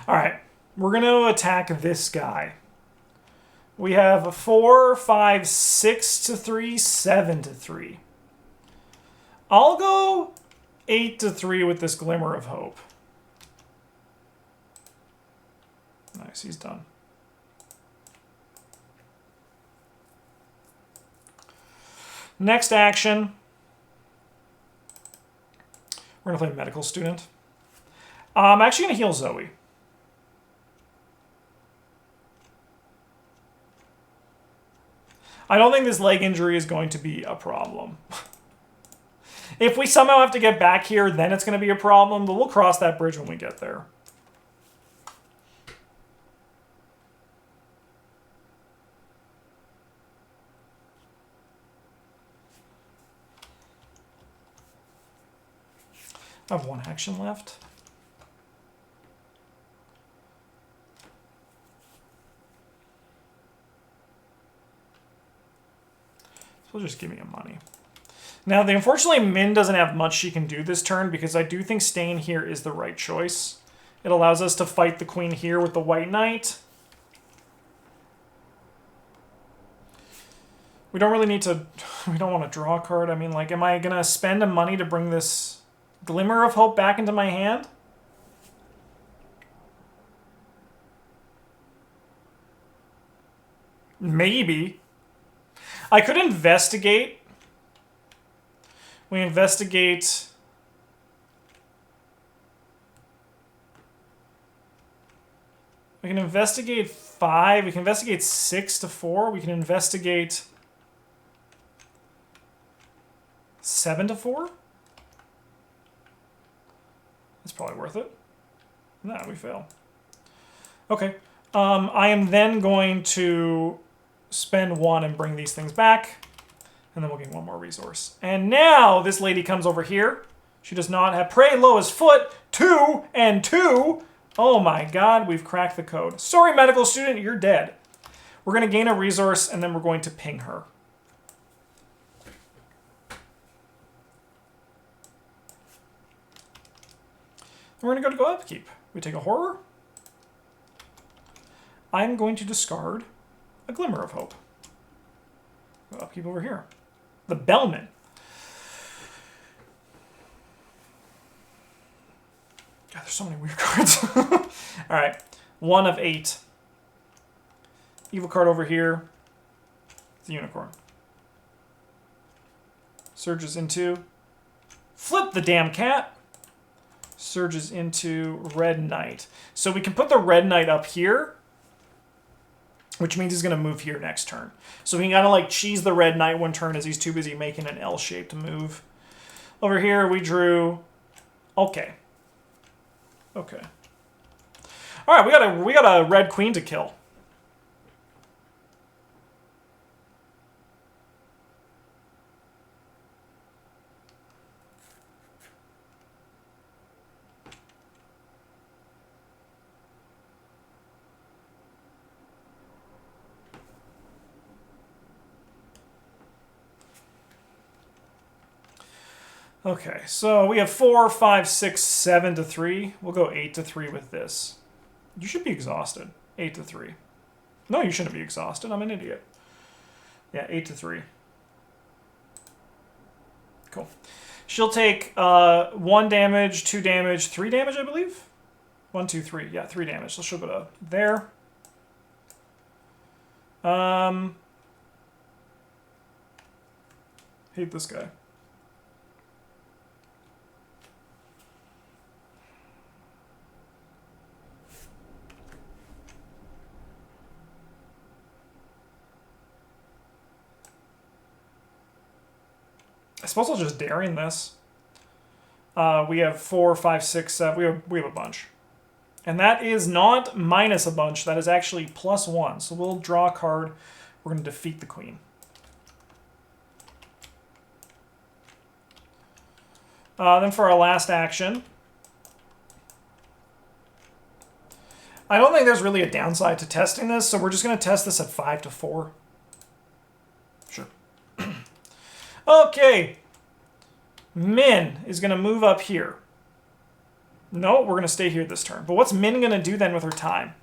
All right. We're going to attack this guy. We have a 4, 5, 6 to 3, 7 to 3. I'll go 8 to 3 with this Glimmer of Hope. Nice, he's done. Next action. We're going to play Medical Student. I'm actually going to heal Zoey. I don't think this leg injury is going to be a problem. If we somehow have to get back here, then it's going to be a problem, but we'll cross that bridge when we get there. I have 1 action left. So just give me a money. Now, unfortunately, Minh doesn't have much she can do this turn because I do think staying here is the right choice. It allows us to fight the queen here with the white knight. We don't really need to... We don't want to draw a card. I mean, like, am I going to spend a money to bring this Glimmer of Hope back into my hand? Maybe. I could investigate. We investigate. We can investigate 5. We can investigate 6 to 4. We can investigate 7 to 4. That's probably worth it. No, we fail. Okay. I am then going to spend 1 and bring these things back. And then we'll get 1 more resource. And now this lady comes over here. She does not have Pray Lowest Foot. 2 and 2. Oh my god, we've cracked the code. Sorry, medical student, you're dead. We're going to gain a resource, and then we're going to ping her. We're going to go upkeep. We take a horror. I'm going to discard a Glimmer of Hope. Go upkeep over here. The Bellman. God, there's so many weird cards. All right. 1 of 8. Evil card over here. The Unicorn. Surges into... Flip the damn cat. Surges into Red Knight. So we can put the Red Knight up here, which means he's going to move here next turn. So we can kind of like cheese the Red Knight 1 turn as he's too busy making an L-shaped move. Over here we drew... Okay. Okay. All right, we got a red queen to kill. Okay, so we have 4, 5, 6, 7 to 3. We'll go 8 to 3 with this. You should be exhausted. 8 to 3. No, you shouldn't be exhausted. I'm an idiot. Yeah, 8 to 3. Cool. She'll take 1 damage, 2 damage, 3 damage, I believe? 1, 2, 3. Yeah, 3 damage. So she'll go to there. Hate this guy. I suppose I'll just Darien this. We have 4, 5, 6, 7. We have a bunch. And that is not minus a bunch. That is actually +1. So we'll draw a card. We're going to defeat the queen. Then for our last action, I don't think there's really a downside to testing this, so we're just going to test this at 5 to 4. Sure. Okay. Minh is going to move up here. No, we're going to stay here this turn. But what's Minh going to do then with her time?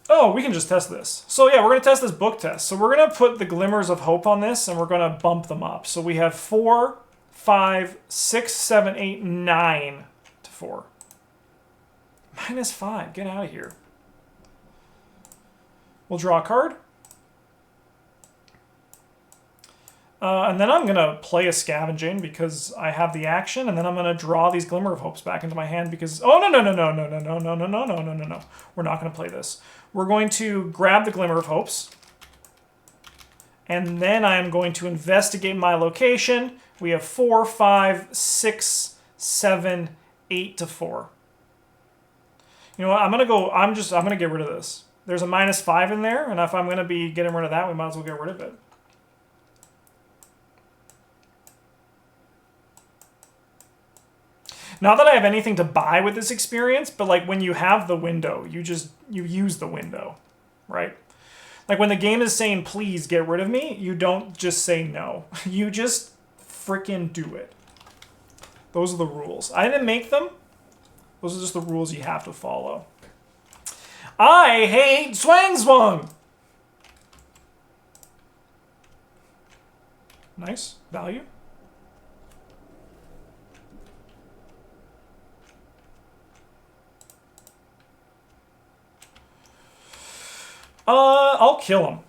Oh, we can just test this. So yeah, we're going to test this book test. So we're going to put the glimmers of hope on this, and we're going to bump them up. So we have 4, 5, 6, 7, 8, 9 to 4. -5. Get out of here. We'll draw a card. And then I'm going to play a Scavenging because I have the action, and then I'm going to draw these Glimmer of Hopes back into my hand because... Oh, no. We're not going to play this. We're going to grab the Glimmer of Hopes, and then I'm going to investigate my location. We have 4, 5, 6, 7, 8 to 4. You know what? I'm going to get rid of this. There's a -5 in there, and if I'm going to be getting rid of that, we might as well get rid of it. Not that I have anything to buy with this experience, but like when you have the window, you use the window, right? Like when the game is saying, please get rid of me, you don't just say no. You just freaking do it. Those are the rules. I didn't make them. Those are just the rules you have to follow. I hate Swang. Nice. Value. I'll kill him.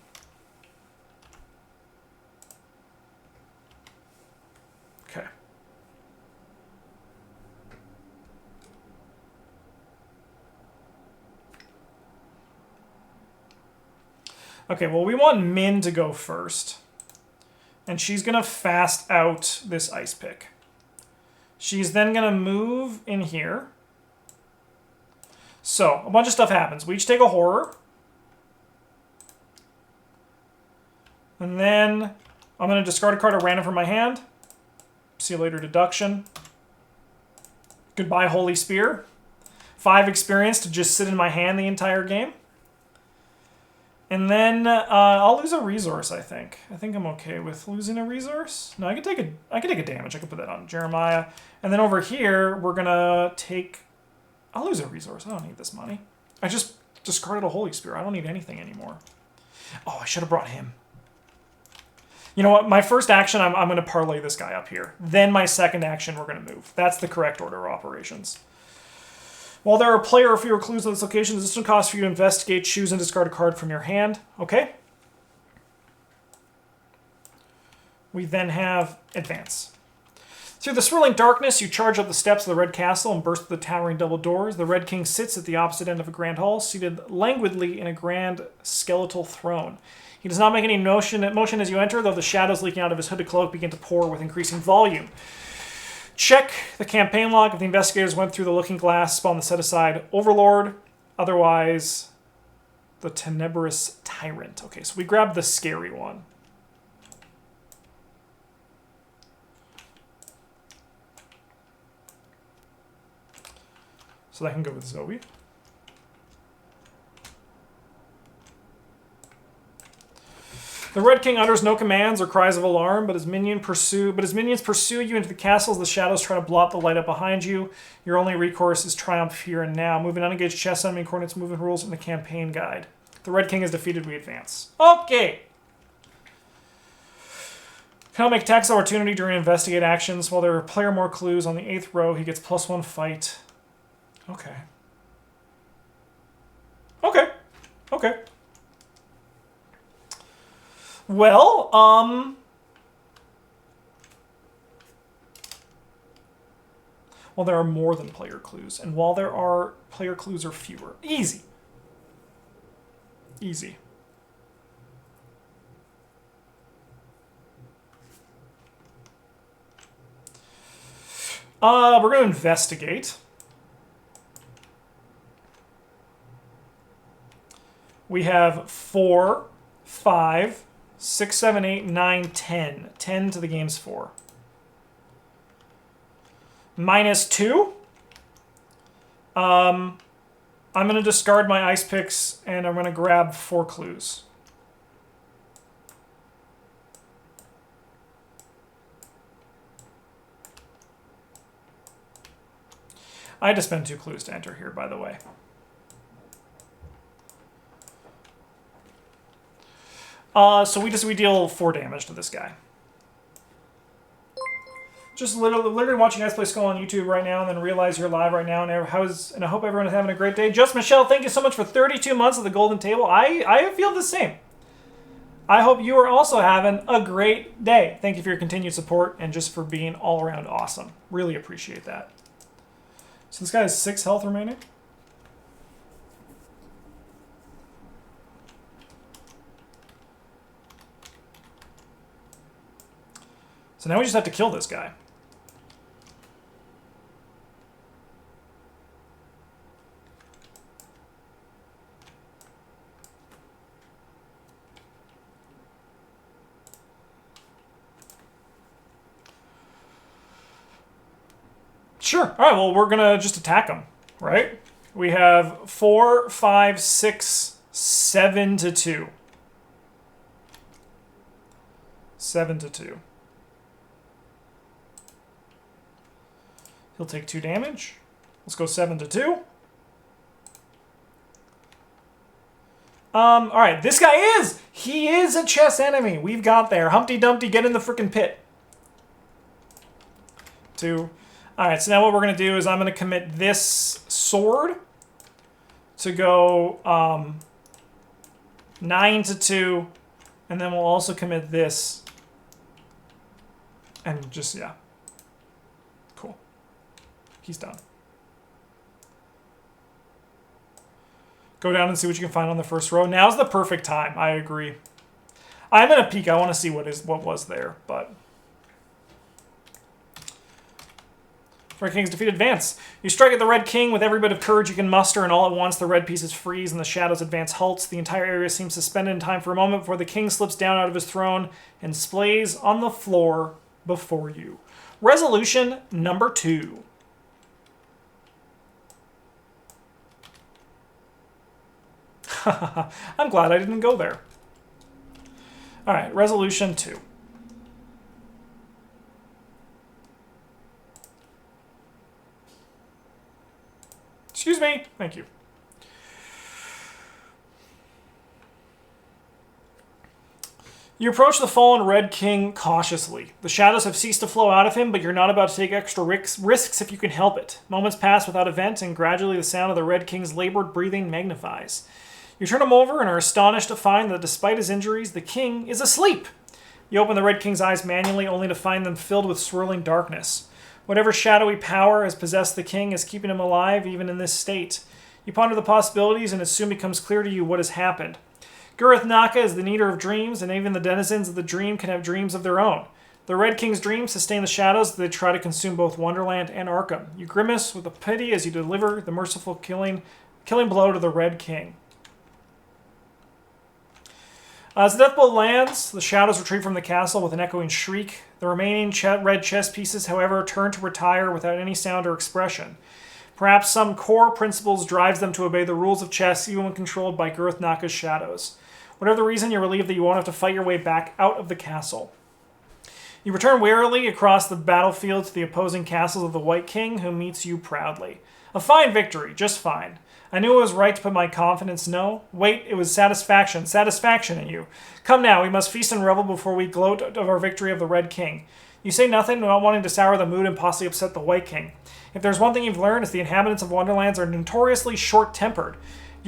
Okay. Okay, well, we want Minh to go first. And she's going to fast out this ice pick. She's then going to move in here. So, a bunch of stuff happens. We each take a horror. And then I'm going to discard a card at random from my hand. See you later, deduction. Goodbye, Holy Spear. 5 experience to just sit in my hand the entire game. And then I'll lose a resource, I think. I think I'm okay with losing a resource. No, I could take a damage. I could put that on Jeremiah. And then over here, we're going to take... I'll lose a resource. I don't need this money. I just discarded a Holy Spear. I don't need anything anymore. Oh, I should have brought him. You know what? My first action, I'm going to parlay this guy up here. Then my second action, we're going to move. That's the correct order of operations. While there are player or fewer clues on this location, the system costs for you to investigate, choose, and discard a card from your hand. Okay. We then have advance. Through the swirling darkness, you charge up the steps of the Red Castle and burst through the towering double doors. The Red King sits at the opposite end of a grand hall, seated languidly in a grand skeletal throne. He does not make any motion as you enter, though the shadows leaking out of his hooded cloak begin to pour with increasing volume. Check the campaign log. If the investigators went through the looking glass, spawn the set-aside Overlord. Otherwise, the Tenebrous Tyrant. Okay, so we grabbed the scary one. So that can go with Zoey. The Red King utters no commands or cries of alarm, but his minions pursue you into the castle as the shadows try to blot the light up behind you. Your only recourse is triumph here and now. Move an unengaged chess enemy coordinates movement rules in the campaign guide. The Red King is defeated, we advance. Okay! Cannot make attacks opportunity during investigate actions. While there are player more clues on the 8th row, he gets +1 fight. Okay. Okay. Well, well, there are more than player clues, and while there are player clues are fewer. Easy. Easy. We're going to investigate. We have 4, 5, 6, 7, 8, 9, 10. 10 to the game's 4. -2. I'm going to discard my ice picks, and I'm going to grab 4 clues. I had to spend 2 clues to enter here, by the way. So we deal 4 damage to this guy. Just literally watching guys play Skull on YouTube right now, and then realize you're live right now, and I hope everyone is having a great day. Just Michelle, thank you so much for 32 months at the Golden Table. I feel the same. I hope you are also having a great day. Thank you for your continued support and just for being all around awesome. Really appreciate that. So this guy has 6 health remaining. So now we just have to kill this guy. Sure. All right, well, we're going to just attack him, right? We have 4, 5, 6, 7 to 2. 7 to 2. He'll take 2 damage. Let's go 7 to 2. All right, this guy he is a chess enemy. We've got there. Humpty Dumpty, get in the frickin' pit. 2. All right, so now what we're going to do is I'm going to commit this sword to go 9 to 2, and then we'll also commit this, and just, yeah. Cool. He's done. Go down and see what you can find on the first row. Now's the perfect time. I agree. I'm going to peek. I want to see what was there, but... Red King's defeat, advance. You strike at the Red King with every bit of courage you can muster, and all at once the red pieces freeze and the shadows advance halts. The entire area seems suspended in time for a moment before the king slips down out of his throne and splays on the floor before you. Resolution number 2. I'm glad I didn't go there. All right, resolution 2. Excuse me. Thank you. You approach the fallen Red King cautiously. The shadows have ceased to flow out of him, but you're not about to take extra risks if you can help it. Moments pass without event, and gradually the sound of the Red King's labored breathing magnifies. You turn him over and are astonished to find that despite his injuries, the king is asleep. You open the Red King's eyes manually, only to find them filled with swirling darkness. Whatever shadowy power has possessed the king is keeping him alive even in this state. You ponder the possibilities, and it soon becomes clear to you what has happened. Gurith Naka is the kneader of dreams, and even the denizens of the dream can have dreams of their own. The Red King's dreams sustain the shadows as they try to consume both Wonderland and Arkham. You grimace with a pity as you deliver the merciful killing blow to the Red King. As the deathbolt lands, the shadows retreat from the castle with an echoing shriek. The remaining red chess pieces, however, turn to retire without any sound or expression. Perhaps some core principles drives them to obey the rules of chess even when controlled by Gurith Naka's shadows. Whatever the reason, you're relieved that you won't have to fight your way back out of the castle. You return warily across the battlefield to the opposing castles of the White King, who meets you proudly. A fine victory, just fine. I knew it was right to put my confidence, no. Wait, it was satisfaction in you. Come now, we must feast and revel before we gloat of our victory of the Red King. You say nothing, not wanting to sour the mood and possibly upset the White King. If there's one thing you've learned, it's the inhabitants of Wonderlands are notoriously short-tempered.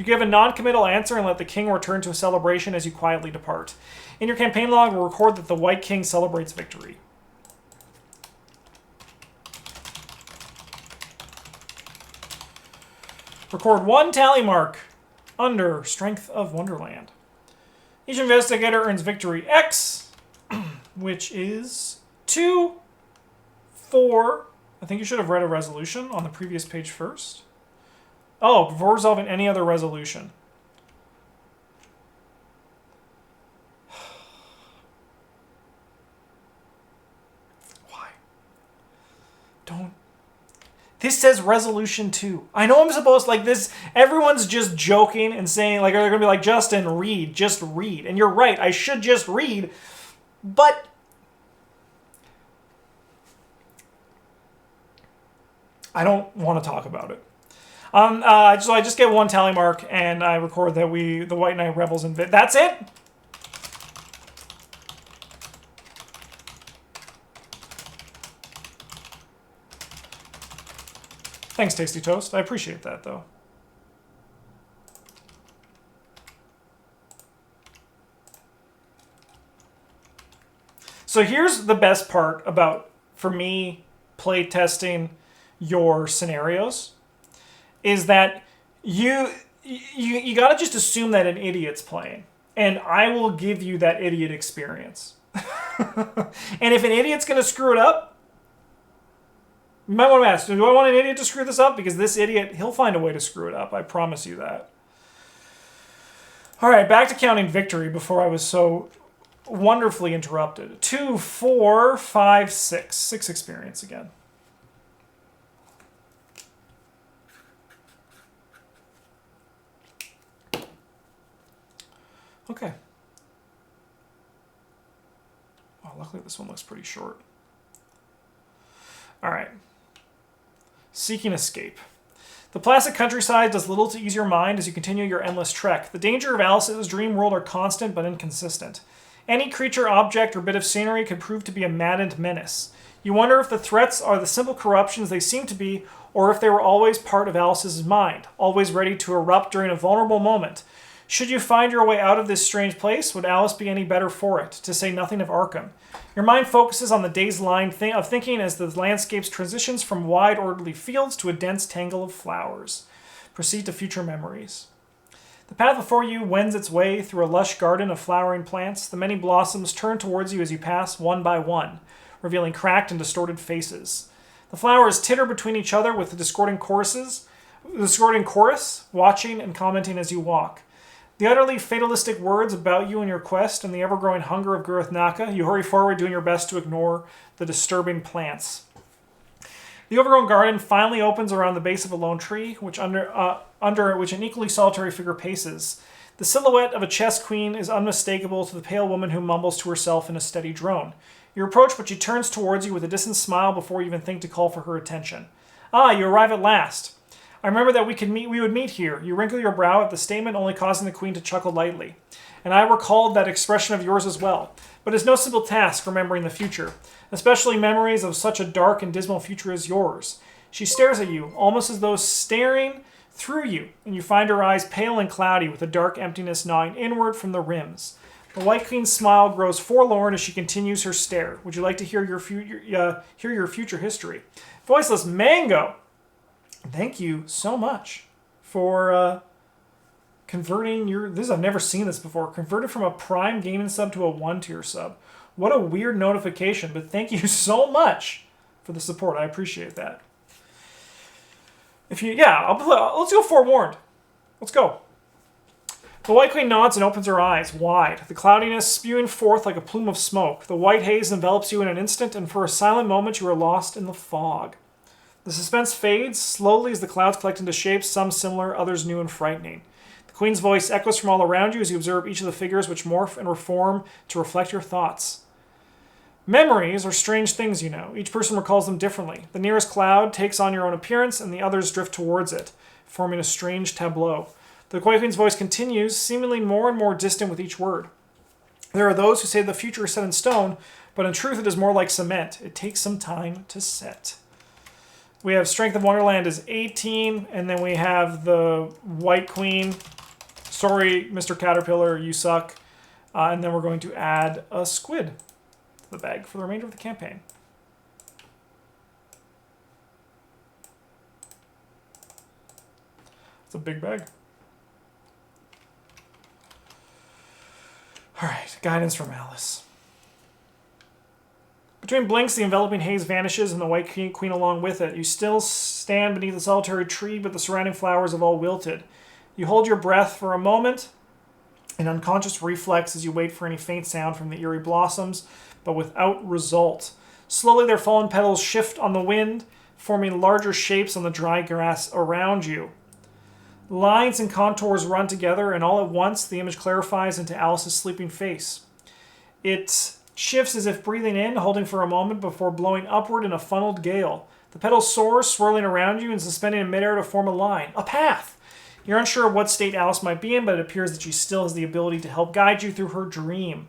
You give a non-committal answer and let the king return to a celebration as you quietly depart. In your campaign log, we'll record that the White King celebrates victory. Record 1 tally mark under Strength of Wonderland. Each investigator earns victory X, which is 2, 4. I think you should have read a resolution on the previous page first. Oh, before resolving any other resolution. Why? Don't. This says resolution 2. I know I'm supposed like this. Everyone's just joking and saying like, they're going to be like, Justin, read, just read. And you're right. I should just read. But I don't want to talk about it. So I just get 1 tally mark and I record that the White Knight rebels in That's it? Thanks, Tasty Toast. I appreciate that, though. So here's the best part about, for me, play testing your scenarios, is that you gotta just assume that an idiot's playing, and I will give you that idiot experience. And if an idiot's gonna screw it up, you might want to ask, do I want an idiot to screw this up? Because this idiot, he'll find a way to screw it up. I promise you that. All right, back to counting victory before I was so wonderfully interrupted. 2, 4, 5, 6. 6 experience again. Okay. Oh, luckily this one looks pretty short. All right. Seeking escape. The placid countryside does little to ease your mind as you continue your endless trek. The danger of Alice's dream world are constant but inconsistent. Any creature, object, or bit of scenery could prove to be a maddened menace. You wonder if the threats are the simple corruptions they seem to be, or if they were always part of Alice's mind, always ready to erupt during a vulnerable moment. Should you find your way out of this strange place, would Alice be any better for it, to say nothing of Arkham? Your mind focuses on the day's line of thinking as the landscape transitions from wide, orderly fields to a dense tangle of flowers. Proceed to future memories. The path before you wends its way through a lush garden of flowering plants. The many blossoms turn towards you as you pass one by one, revealing cracked and distorted faces. The flowers titter between each other with the discordant chorus, watching and commenting as you walk. The utterly fatalistic words about you and your quest and the ever-growing hunger of Gurth Naka, you hurry forward doing your best to ignore the disturbing plants. The overgrown garden finally opens around the base of a lone tree, which under which an equally solitary figure paces. The silhouette of a chess queen is unmistakable to the pale woman who mumbles to herself in a steady drone. You approach, but she turns towards you with a distant smile before you even think to call for her attention. Ah, you arrive at last. I remember that we would meet here. You wrinkle your brow at the statement, only causing the queen to chuckle lightly. And I recalled that expression of yours as well. But it's no simple task remembering the future, especially memories of such a dark and dismal future as yours. She stares at you, almost as though staring through you, and you find her eyes pale and cloudy with a dark emptiness gnawing inward from the rims. The White Queen's smile grows forlorn as she continues her stare. Would you like to hear your future history? Voiceless Mango! Thank you so much for converting I've never seen this before. Converted from a Prime Gaming sub to a 1-tier sub. What a weird notification, but thank you so much for the support. I appreciate that. Let's go Forewarned. Let's go. The White Queen nods and opens her eyes wide, the cloudiness spewing forth like a plume of smoke. The white haze envelops you in an instant, and for a silent moment you are lost in the fog. The suspense fades slowly as the clouds collect into shapes, some similar, others new and frightening. The Queen's voice echoes from all around you as you observe each of the figures which morph and reform to reflect your thoughts. Memories are strange things, you know. Each person recalls them differently. The nearest cloud takes on your own appearance, and the others drift towards it, forming a strange tableau. The White Queen's voice continues, seemingly more and more distant with each word. There are those who say the future is set in stone, but in truth it is more like cement. It takes some time to set. We have Strength of Wonderland is 18, and then we have the White Queen. Sorry, Mr. Caterpillar, you suck. And then we're going to add a squid to the bag for the remainder of the campaign. It's a big bag. All right, guidance from Alice. Between blinks, the enveloping haze vanishes and the White Queen along with it. You still stand beneath a solitary tree, but the surrounding flowers have all wilted. You hold your breath for a moment, an unconscious reflex as you wait for any faint sound from the eerie blossoms, but without result. Slowly their fallen petals shift on the wind, forming larger shapes on the dry grass around you. Lines and contours run together, and all at once the image clarifies into Alice's sleeping face. It shifts as if breathing in, holding for a moment before blowing upward in a funneled gale. The petals soar, swirling around you and suspending in midair to form a line, a path. You're unsure of what state Alice might be in, but it appears that she still has the ability to help guide you through her dream.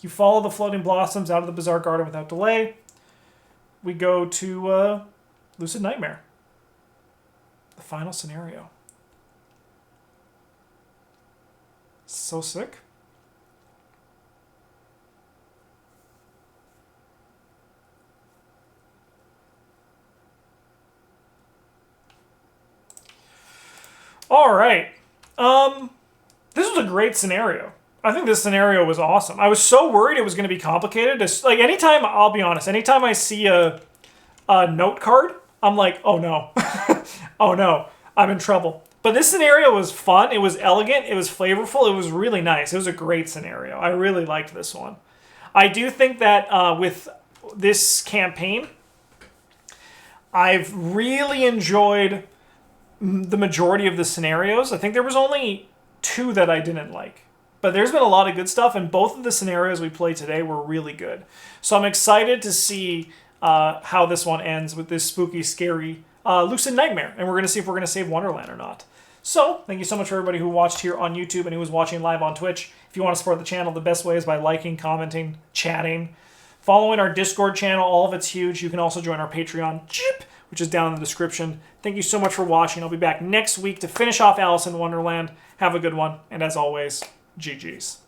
You follow the floating blossoms out of the bizarre garden without delay. We go to Lucid Nightmare. The final scenario. So sick. All right. This was a great scenario. I think this scenario was awesome. I was so worried it was going to be complicated. Like anytime, I'll be honest, anytime I see a note card, I'm like, oh no. Oh no, I'm in trouble. But this scenario was fun. It was elegant. It was flavorful. It was really nice. It was a great scenario. I really liked this one. I do think that with this campaign, I've really enjoyed the majority of the scenarios. I think there was only 2 that I didn't like. But there's been a lot of good stuff, and both of the scenarios we played today were really good. So I'm excited to see how this one ends with this spooky, scary Lucid Nightmare. And we're going to see if we're going to save Wonderland or not. So, thank you so much for everybody who watched here on YouTube and who was watching live on Twitch. If you want to support the channel, the best way is by liking, commenting, chatting, following our Discord channel. All of it's huge. You can also join our Patreon, which is down in the description. Thank you so much for watching. I'll be back next week to finish off Alice in Wonderland. Have a good one. And as always, GG's.